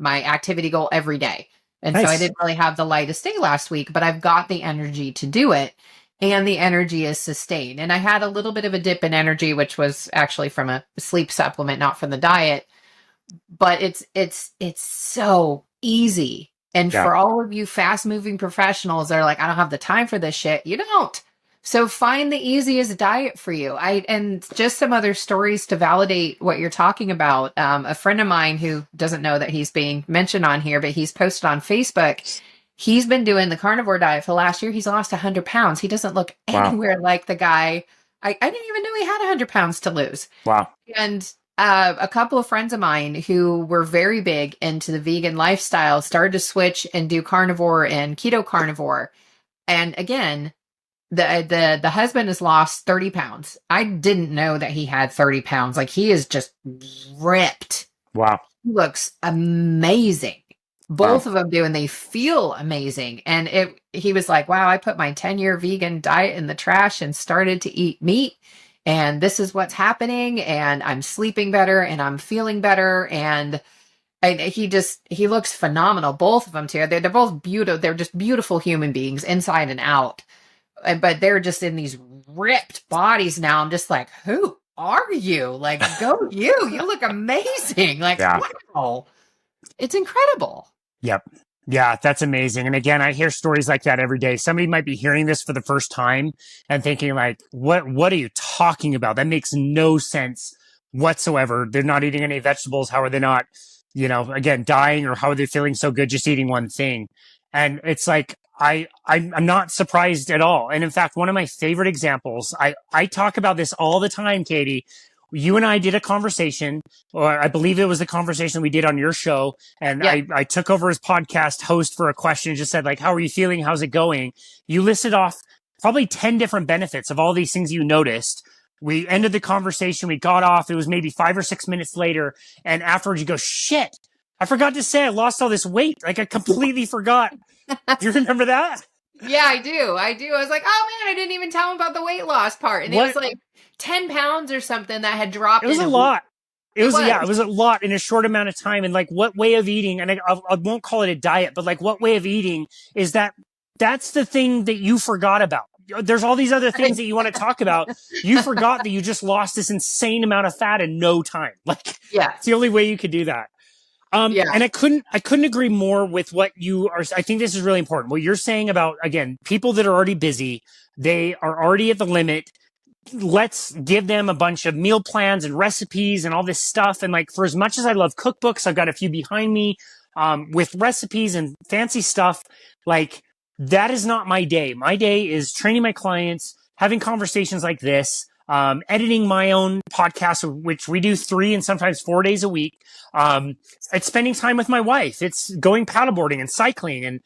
activity goal every day. And nice. So I didn't really have the lightest day last week, but I've got the energy to do it. And the energy is sustained. And I had a little bit of a dip in energy, which was actually from a sleep supplement, not from the diet. But it's so easy. And for all of you fast moving professionals that are like, I don't have the time for this shit. You don't. So find the easiest diet for you. And just some other stories to validate what you're talking about. A friend of mine who doesn't know that he's being mentioned on here, but he's posted on Facebook. He's been doing the carnivore diet for the last year. He's lost 100 pounds. He doesn't look anywhere like the guy. I didn't even know he had 100 pounds to lose. Wow. And a couple of friends of mine who were very big into the vegan lifestyle started to switch and do carnivore and keto carnivore. And again, the husband has lost 30 pounds. I didn't know that he had 30 pounds. Like he is just ripped. Wow. He looks amazing. Both of them do, and they feel amazing. And he was like, wow, I put my 10-year vegan diet in the trash and started to eat meat. And this is what's happening. And I'm sleeping better and I'm feeling better. And he looks phenomenal. Both of them too. They're both beautiful. They're just beautiful human beings inside and out. But they're just in these ripped bodies now. I'm just like, who are you? Like, go you. You look amazing. Like, wow. It's incredible. Yep. Yeah, that's amazing. And again, I hear stories like that every day. Somebody might be hearing this for the first time and thinking like, what are you talking about? That makes no sense whatsoever. They're not eating any vegetables. How are they not, again, dying, or how are they feeling so good just eating one thing? And it's like, I'm not surprised at all. And in fact, one of my favorite examples, I talk about this all the time, Katie. You and I did a conversation, or I believe it was the conversation we did on your show. And Yeah. I took over as podcast host for a question and just said, like, how are you feeling? How's it going? You listed off probably 10 different benefits of all these things you noticed. We ended the conversation. We got off. It was maybe 5 or 6 minutes later. And afterwards you go, shit, I forgot to say I lost all this weight. Like I completely forgot. Do you remember that? Yeah, I do. I was like, oh man, I didn't even tell him about the weight loss part. And it was like 10 pounds or something that had dropped. It was a lot. It was a lot in a short amount of time. And like what way of eating, and I won't call it a diet, but like what way of eating is that? That's the thing that you forgot about. There's all these other things that you want to talk about. You forgot that you just lost this insane amount of fat in no time. Like, yeah, it's the only way you could do that. And I couldn't agree more with what you are. I think this is really important. What you're saying about, again, people that are already busy, they are already at the limit. Let's give them a bunch of meal plans and recipes and all this stuff. And like, for as much as I love cookbooks, I've got a few behind me, with recipes and fancy stuff. Like, that is not my day. My day is training my clients, having conversations like this, editing my own podcast, which we do 3 and sometimes 4 days a week. It's spending time with my wife. It's going paddleboarding and cycling and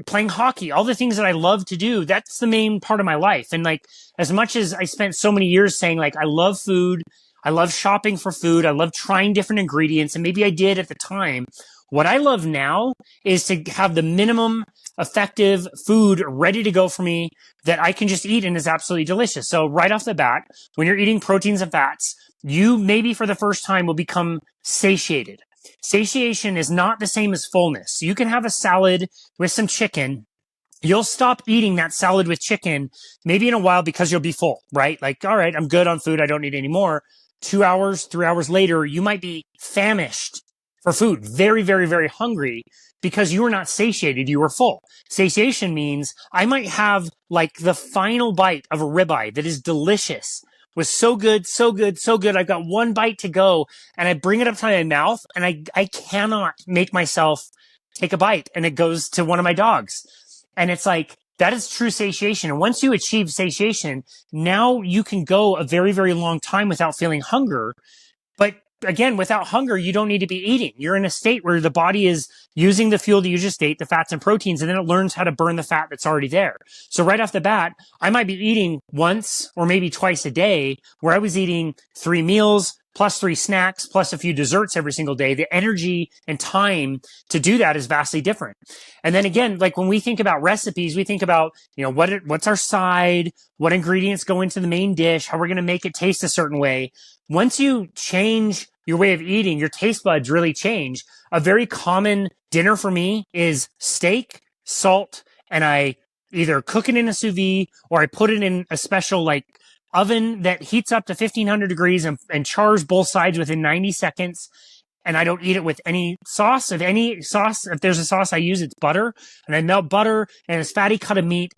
playing hockey, all the things that I love to do. That's the main part of my life. And like, as much as I spent so many years saying like, I love food, I love shopping for food, I love trying different ingredients, and maybe I did at the time. What I love now is to have the minimum effective food ready to go for me that I can just eat and is absolutely delicious. So right off the bat, when you're eating proteins and fats, you maybe for the first time will become satiated. Satiation is not the same as fullness. You can have a salad with some chicken. You'll stop eating that salad with chicken maybe in a while because you'll be full, right? Like, all right, I'm good on food. I don't need any more. 2 hours, 3 hours later, you might be famished for food, very, very, very hungry because you were not satiated. You were full. Satiation means I might have like the final bite of a ribeye that is delicious, was so good, so good, so good. I've got one bite to go and I bring it up to my mouth and I cannot make myself take a bite, and it goes to one of my dogs. And it's like, that is true satiation. And once you achieve satiation, now you can go a very, very long time without feeling hunger. But again, without hunger, you don't need to be eating. You're in a state where the body is using the fuel that you just ate, the fats and proteins, and then it learns how to burn the fat that's already there. So right off the bat, I might be eating once or maybe twice a day, where I was eating 3 meals plus 3 snacks plus a few desserts every single day. The energy and time to do that is vastly different. And then again, like when we think about recipes, we think about, what's our side, what ingredients go into the main dish, how we're going to make it taste a certain way. Once you change your way of eating, your taste buds really change. A very common dinner for me is steak, salt, and I either cook it in a sous vide or I put it in a special like oven that heats up to 1500 degrees and chars both sides within 90 seconds. And I don't eat it with any sauce. If there's a sauce I use, it's butter. And I melt butter and this fatty cut of meat.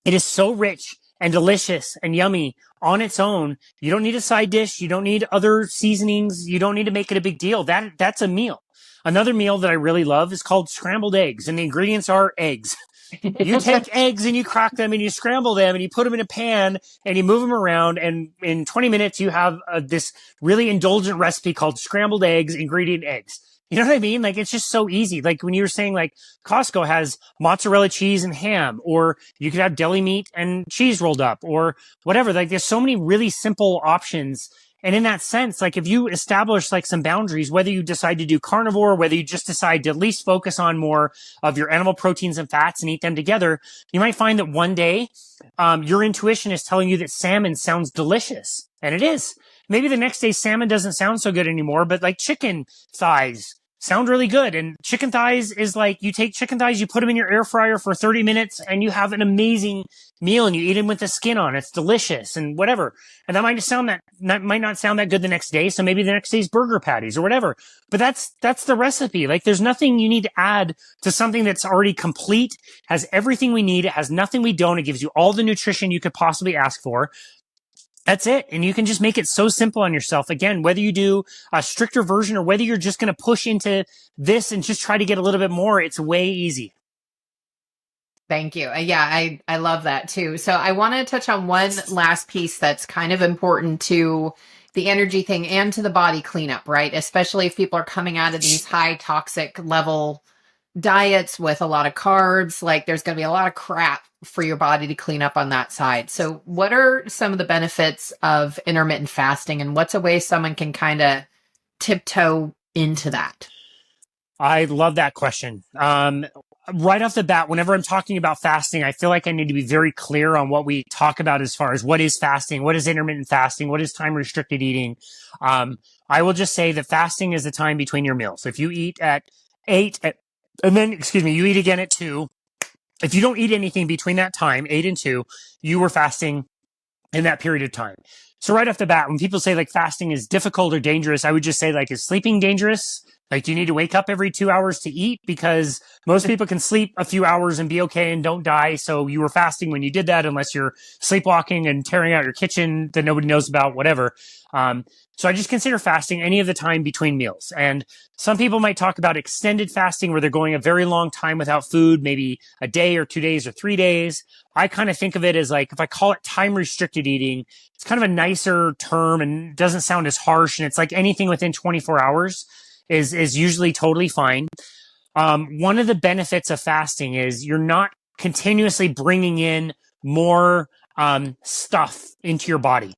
It is so rich and delicious and yummy on its own. You don't need a side dish. You don't need other seasonings. You don't need to make it a big deal. That's a meal. Another meal that I really love is called scrambled eggs, and the ingredients are eggs. You take eggs and you crack them and you scramble them and you put them in a pan and you move them around, and in 20 minutes you have this really indulgent recipe called scrambled eggs, ingredient eggs. You know what I mean? Like, it's just so easy. Like when you were saying like Costco has mozzarella cheese and ham, or you could have deli meat and cheese rolled up or whatever. Like there's so many really simple options. And in that sense, like if you establish like some boundaries, whether you decide to do carnivore, whether you just decide to at least focus on more of your animal proteins and fats and eat them together, you might find that one day, your intuition is telling you that salmon sounds delicious. And it is. Maybe the next day salmon doesn't sound so good anymore, but like chicken thighs sound really good. And chicken thighs is like, you take chicken thighs, you put them in your air fryer for 30 minutes and you have an amazing meal and you eat them with the skin on. It's delicious and whatever. And that might not sound that good the next day. So maybe the next day's burger patties or whatever. But that's the recipe. Like there's nothing you need to add to something that's already complete, has everything we need. It has nothing we don't. It gives you all the nutrition you could possibly ask for. That's it. And you can just make it so simple on yourself. Again, whether you do a stricter version or whether you're just going to push into this and just try to get a little bit more, it's way easy. Thank you. Yeah, I love that too. So I want to touch on one last piece that's kind of important to the energy thing and to the body cleanup, right? Especially if people are coming out of these high toxic level diets with a lot of carbs, like there's going to be a lot of crap for your body to clean up on that side. So what are some of the benefits of intermittent fasting, and what's a way someone can kind of tiptoe into that? I love that question. Right off the bat, whenever I'm talking about fasting, I feel like I need to be very clear on what we talk about as far as what is fasting, what is intermittent fasting, what is time restricted eating. I will just say that fasting is the time between your meals. If you eat at 8, and then, you eat again at 2. If you don't eat anything between that time, 8 and 2, you were fasting in that period of time. So right off the bat, when people say like fasting is difficult or dangerous, I would just say like, is sleeping dangerous? Like, do you need to wake up every 2 hours to eat? Because most people can sleep a few hours and be okay and don't die. So you were fasting when you did that, unless you're sleepwalking and tearing out your kitchen that nobody knows about, whatever. So I just consider fasting any of the time between meals. And some people might talk about extended fasting where they're going a very long time without food, maybe a day or 2 days or 3 days. I kind of think of it as like, if I call it time restricted eating, it's kind of a nicer term and doesn't sound as harsh. And it's like anything within 24 hours is usually totally fine. One of the benefits of fasting is you're not continuously bringing in more stuff into your body.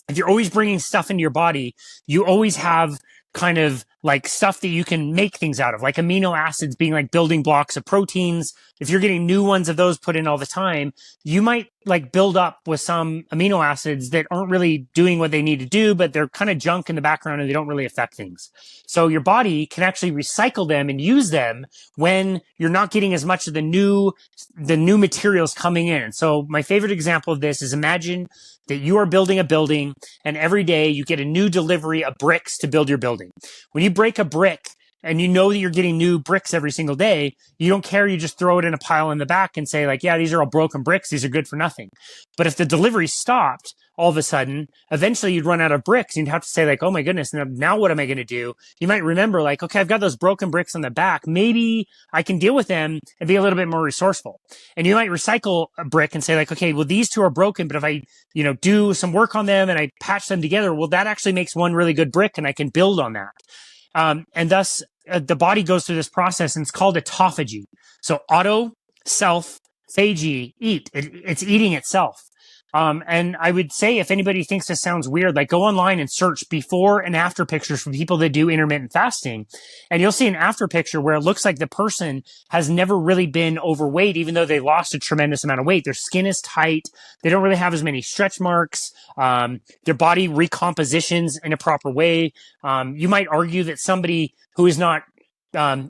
If you're always bringing stuff into your body, you always have kind of like stuff that you can make things out of, like amino acids being like building blocks of proteins. If you're getting new ones of those put in all the time, you might like build up with some amino acids that aren't really doing what they need to do, but they're kind of junk in the background and they don't really affect things. So your body can actually recycle them and use them when you're not getting as much of the new materials coming in. So my favorite example of this is, imagine that you are building a building and every day you get a new delivery of bricks to build your building. When you break a brick and you know that you're getting new bricks every single day, you don't care. You just throw it in a pile in the back and say like, yeah, these are all broken bricks. These are good for nothing. But if the delivery stopped all of a sudden, eventually you'd run out of bricks. You'd have to say like, oh my goodness, now what am I going to do? You might remember like, okay, I've got those broken bricks on the back. Maybe I can deal with them and be a little bit more resourceful. And you might recycle a brick and say like, okay, well, these two are broken, but if I, do some work on them and I patch them together, well, that actually makes one really good brick and I can build on that. And thus the body goes through this process and it's called autophagy. So auto, self, phagy, eat. It's eating itself. And I would say if anybody thinks this sounds weird, like go online and search before and after pictures from people that do intermittent fasting. And you'll see an after picture where it looks like the person has never really been overweight, even though they lost a tremendous amount of weight. Their skin is tight. They don't really have as many stretch marks. Their body recompositions in a proper way. You might argue that somebody who is not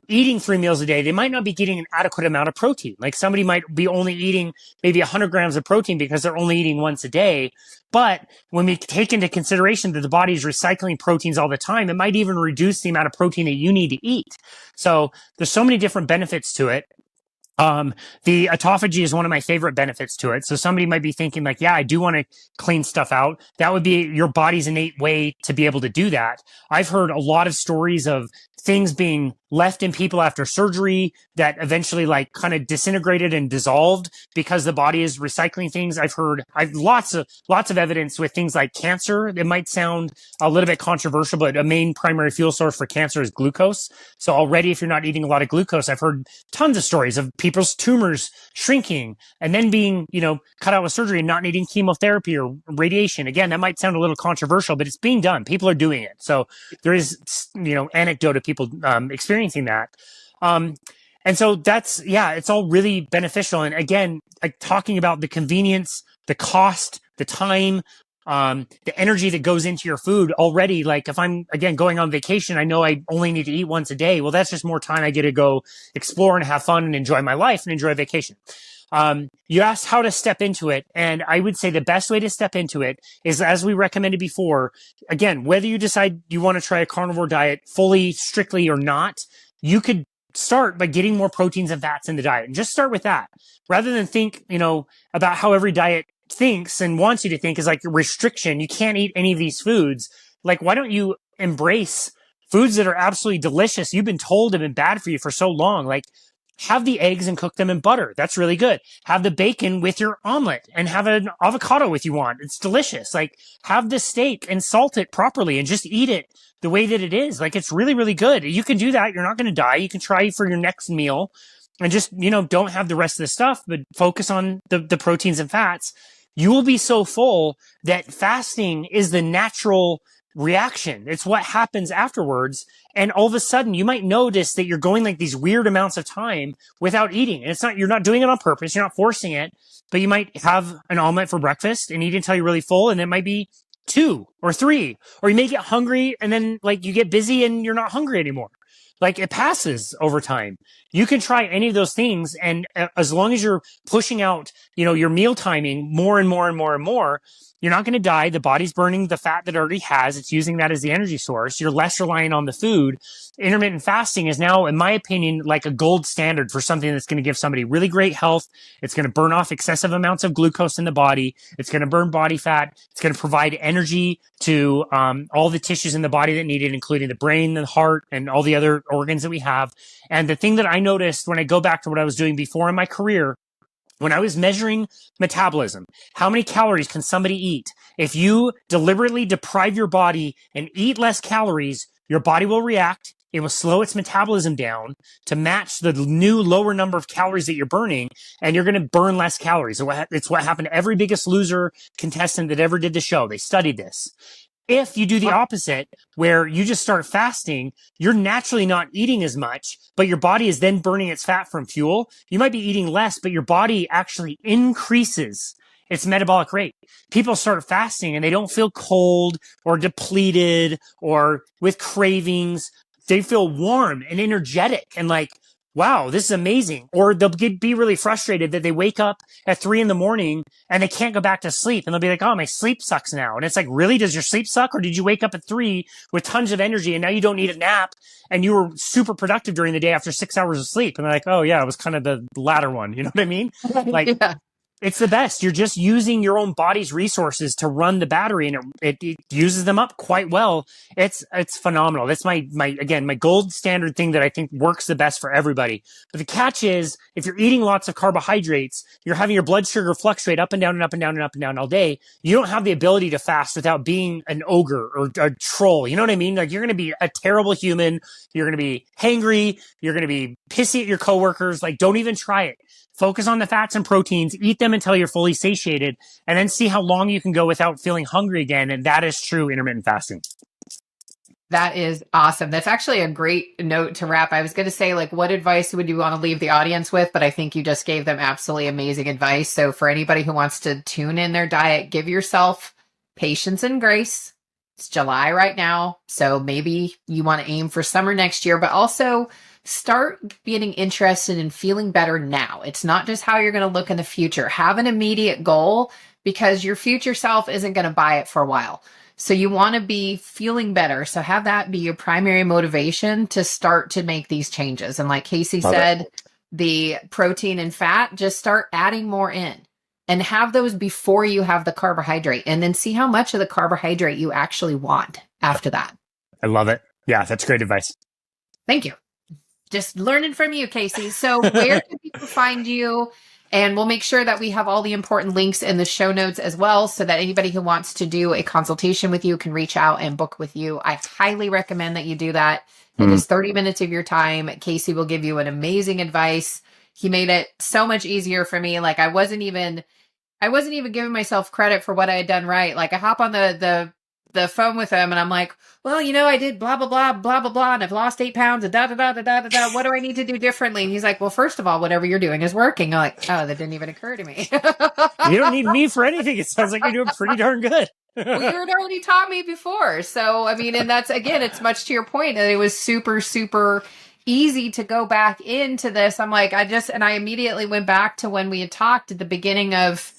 eating 3 meals a day, they might not be getting an adequate amount of protein. Like somebody might be only eating maybe 100 grams of protein because they're only eating once a day. But when we take into consideration that the body is recycling proteins all the time, it might even reduce the amount of protein that you need to eat. So there's so many different benefits to it. The autophagy is one of my favorite benefits to it. So somebody might be thinking like, yeah, I do want to clean stuff out. That would be your body's innate way to be able to do that. I've heard a lot of stories of things being left in people after surgery that eventually like kind of disintegrated and dissolved because the body is recycling things. I've lots of evidence with things like cancer. It might sound a little bit controversial, but a main primary fuel source for cancer is glucose. So already, if you're not eating a lot of glucose, I've heard tons of stories of people's tumors shrinking and then being, cut out with surgery and not needing chemotherapy or radiation. Again, that might sound a little controversial, but it's being done. People are doing it. So there is, anecdote of people experiencing that. And so it's all really beneficial. And again, like talking about the convenience, the cost, the time, the energy that goes into your food already. Like if I'm again going on vacation, I know I only need to eat once a day. Well, that's just more time I get to go explore and have fun and enjoy my life and enjoy vacation. You asked how to step into it. And I would say the best way to step into it is, as we recommended before, again, whether you decide you want to try a carnivore diet fully, strictly or not, you could start by getting more proteins and fats in the diet and just start with that rather than think, about how every diet thinks and wants you to think is like restriction. You can't eat any of these foods. Like, why don't you embrace foods that are absolutely delicious? You've been told have been bad for you for so long. Like, Have the eggs and cook them in butter. That's really good. Have the bacon with your omelet and have an avocado if you want. It's delicious. Like, have the steak and salt it properly and just eat it the way that it is. Like, it's really, really good. You can do that. You're not going to die. You can try for your next meal and just, don't have the rest of the stuff, but focus on the proteins and fats. You will be so full that fasting is the natural reaction. It's what happens afterwards. And all of a sudden you might notice that you're going like these weird amounts of time without eating. And you're not doing it on purpose. You're not forcing it, but you might have an omelet for breakfast and eat until you're really full. And it might be 2 or 3, or you may get hungry and then like you get busy and you're not hungry anymore. Like, it passes over time. You can try any of those things. And as long as you're pushing out, your meal timing more and more and more and more, you're not going to die. The body's burning the fat that it already has. It's using that as the energy source. You're less reliant on the food. Intermittent fasting is now, in my opinion, like a gold standard for something that's going to give somebody really great health. It's going to burn off excessive amounts of glucose in the body. It's going to burn body fat. It's going to provide energy to all the tissues in the body that need it, including the brain, the heart, and all the other organs that we have. And the thing that I noticed when I go back to what I was doing before in my career, when I was measuring metabolism, how many calories can somebody eat? If you deliberately deprive your body and eat less calories, your body will react. It will slow its metabolism down to match the new lower number of calories that you're burning, and you're going to burn less calories. It's what happened to every Biggest Loser contestant that ever did the show. They studied this. If you do the opposite, where you just start fasting, you're naturally not eating as much, but your body is then burning its fat from fuel. You might be eating less, but your body actually increases its metabolic rate. People start fasting and they don't feel cold or depleted or with cravings. They feel warm and energetic and like, wow, this is amazing. Or they'll be really frustrated that they wake up at 3 a.m. and they can't go back to sleep. And they'll be like, oh, my sleep sucks now. And it's like, really? Does your sleep suck? Or did you wake up at 3 with tons of energy and now you don't need a nap and you were super productive during the day after 6 hours of sleep? And they're like, oh yeah, it was kind of the latter one. You know what I mean? Like, yeah. It's the best. You're just using your own body's resources to run the battery, and it uses them up quite well. It's phenomenal. That's my gold standard thing that I think works the best for everybody. But the catch is, if you're eating lots of carbohydrates, you're having your blood sugar fluctuate up and down and up and down and up and down all day. You don't have the ability to fast without being an ogre or a troll. You know what I mean? Like, you're going to be a terrible human. You're going to be hangry. You're going to be pissy at your coworkers. Like, don't even try it. Focus on the fats and proteins, eat them until you're fully satiated, and then see how long you can go without feeling hungry again. And that is true intermittent fasting. That is awesome. That's actually a great note to wrap. I was going to say, like, what advice would you want to leave the audience with? But I think you just gave them absolutely amazing advice. So for anybody who wants to tune in their diet, give yourself patience and grace. It's July right now. So maybe you want to aim for summer next year, but also start getting interested in feeling better now. It's not just how you're going to look in the future. Have an immediate goal, because your future self isn't going to buy it for a while. So you want to be feeling better. So have that be your primary motivation to start to make these changes. And like Casey said, the protein and fat, just start adding more in and have those before you have the carbohydrate, and then see how much of the carbohydrate you actually want after that. I love it. Yeah, that's great advice. Thank you. Just learning from you, Casey. So where can people find you? And we'll make sure that we have all the important links in the show notes as well, so that anybody who wants to do a consultation with you can reach out and book with you. I highly recommend that you do that. It is 30 minutes of your time. Casey will give you an amazing advice. He made it so much easier for me. Like, I wasn't even giving myself credit for what I had done right. Like, I hop on the phone with him and I'm like, well, I did blah, blah, blah, blah, blah, blah. And I've lost 8 pounds and da, da, da, da, da, da, da. What do I need to do differently? And he's like, well, first of all, whatever you're doing is working. I'm like, oh, that didn't even occur to me. You don't need me for anything. It sounds like you're doing pretty darn good. Well, you had already taught me before. So, I mean, and that's, again, it's much to your point that it was super, super easy to go back into this. I'm like, I immediately went back to when we had talked at the beginning of,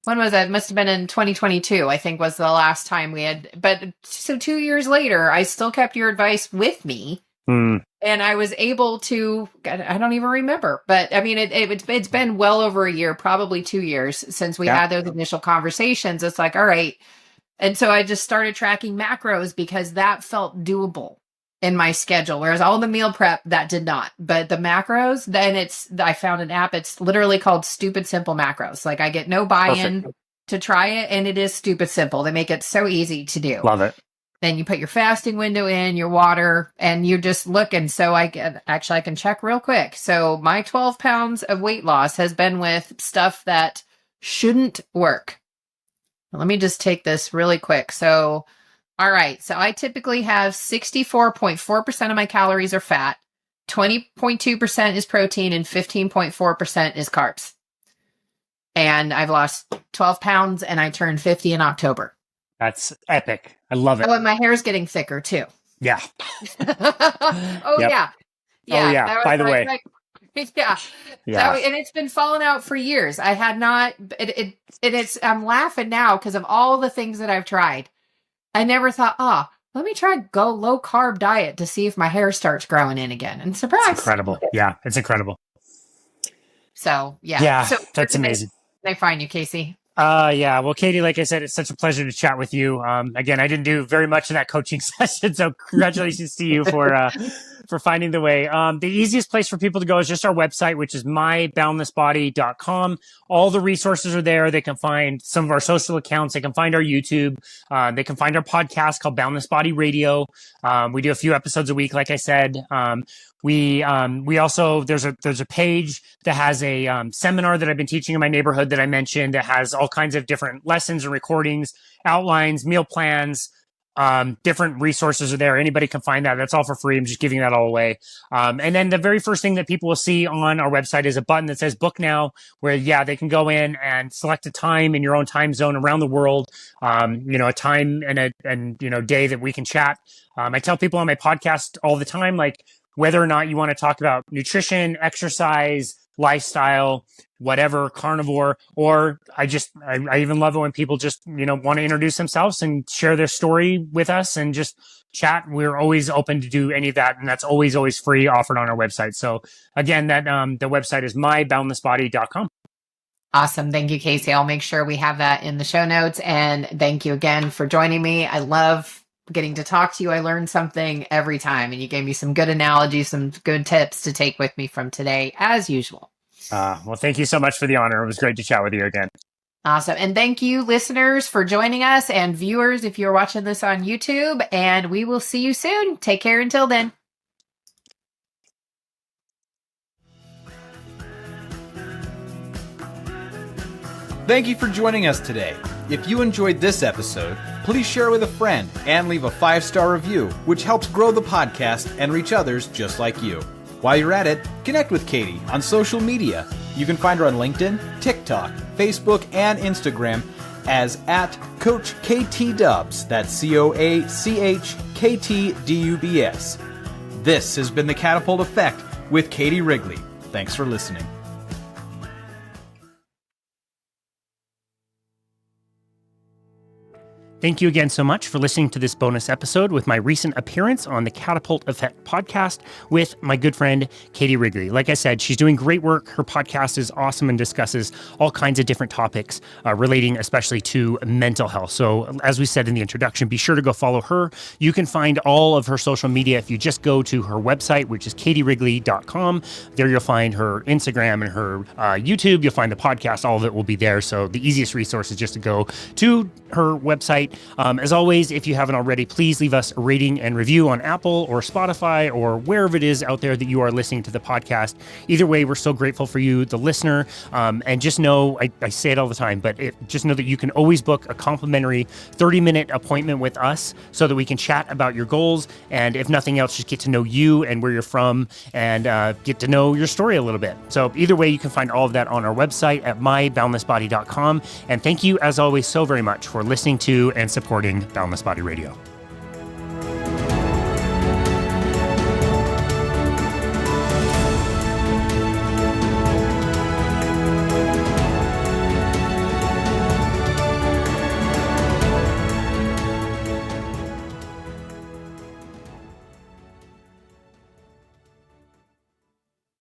when was that? It must have been in 2022, I think was the last time we had. But so 2 years later, I still kept your advice with me. And I was able to, I don't even remember. But I mean, it's been well over a year, probably 2 years since we had those initial conversations. It's like, all right. And so I just started tracking macros because that felt doable. in my schedule, whereas all the meal prep, that did not. But the macros, then I found an app. It's literally called Stupid Simple Macros. Like I get no buy-in to try it, and it is stupid simple. They make it so easy to do. Love it. Then you put your fasting window in, your water, and you just look. And so I can check real quick. So my 12 pounds of weight loss has been with stuff that shouldn't work. Let me just take this really quick. So, all right. So I typically have 64.4% of my calories are fat, 20.2% is protein, and 15.4% is carbs. And I've lost 12 pounds and I turned 50 in October. That's epic. I love it. Oh, and my hair is getting thicker too. Yeah. Oh, Yep. yeah. Oh, yeah. By the way. Yeah. Yeah. So, and it's been falling out for years. I had not, I'm laughing now because of all the things that I've tried. I never thought, let me try go low carb diet to see if my hair starts growing in again. And surprise. It's incredible. Yeah. It's incredible. So, yeah. Yeah. So, that's amazing. They find you, Casey. Yeah. Well, Katie, like I said, it's such a pleasure to chat with you. Again, I didn't do very much in that coaching session, so congratulations to you for finding the way. The easiest place for people to go is just our website, which is myboundlessbody.com. All the resources are there. They can find some of our social accounts. They can find our YouTube. They can find our podcast called Boundless Body Radio. We do a few episodes a week, like I said. We also, there's a page that has a seminar that I've been teaching in my neighborhood that I mentioned that has all kinds of different lessons and recordings, outlines, meal plans, different resources are there. Anybody can find that. That's all for free. I'm just giving that all away. And then the very first thing that people will see on our website is a button that says book now, where, they can go in and select a time in your own time zone around the world, a time and day that we can chat. I tell people on my podcast all the time, like, whether or not you want to talk about nutrition, exercise, lifestyle, whatever, carnivore, or I even love it when people just, want to introduce themselves and share their story with us and just chat. We're always open to do any of that. And that's always free, offered on our website. So again, that the website is myboundlessbody.com. Awesome. Thank you, Casey. I'll make sure we have that in the show notes. And thank you again for joining me. I love getting to talk to you. I learned something every time, and you gave me some good analogies, some good tips to take with me from today, as usual. Well, thank you so much for the honor. It was great to chat with you again. Awesome. And thank you, listeners, for joining us, and viewers, if you're watching this on YouTube, and we will see you soon. Take care until then. Thank you for joining us today. If you enjoyed this episode, please share with a friend and leave a 5-star review, which helps grow the podcast and reach others just like you. While you're at it, connect with Katie on social media. You can find her on LinkedIn, TikTok, Facebook, and Instagram as @CoachKTDubs. That's CoachKTDubs. This has been the Catapult Effect with Katie Wrigley. Thanks for listening. Thank you again so much for listening to this bonus episode with my recent appearance on the Catapult Effect Podcast with my good friend, Katie Wrigley. Like I said, she's doing great work. Her podcast is awesome and discusses all kinds of different topics relating especially to mental health. So as we said in the introduction, be sure to go follow her. You can find all of her social media if you just go to her website, which is katiewrigley.com. There you'll find her Instagram and her YouTube. You'll find the podcast. All of it will be there. So the easiest resource is just to go to her website. As always, if you haven't already, please leave us a rating and review on Apple or Spotify or wherever it is out there that you are listening to the podcast. Either way, we're so grateful for you, the listener. And just know, I say it all the time, but just know that you can always book a complimentary 30-minute appointment with us so that we can chat about your goals. And if nothing else, just get to know you and where you're from and get to know your story a little bit. So either way, you can find all of that on our website at myboundlessbody.com. And thank you, as always, so very much for listening to and supporting Boundless Body Radio.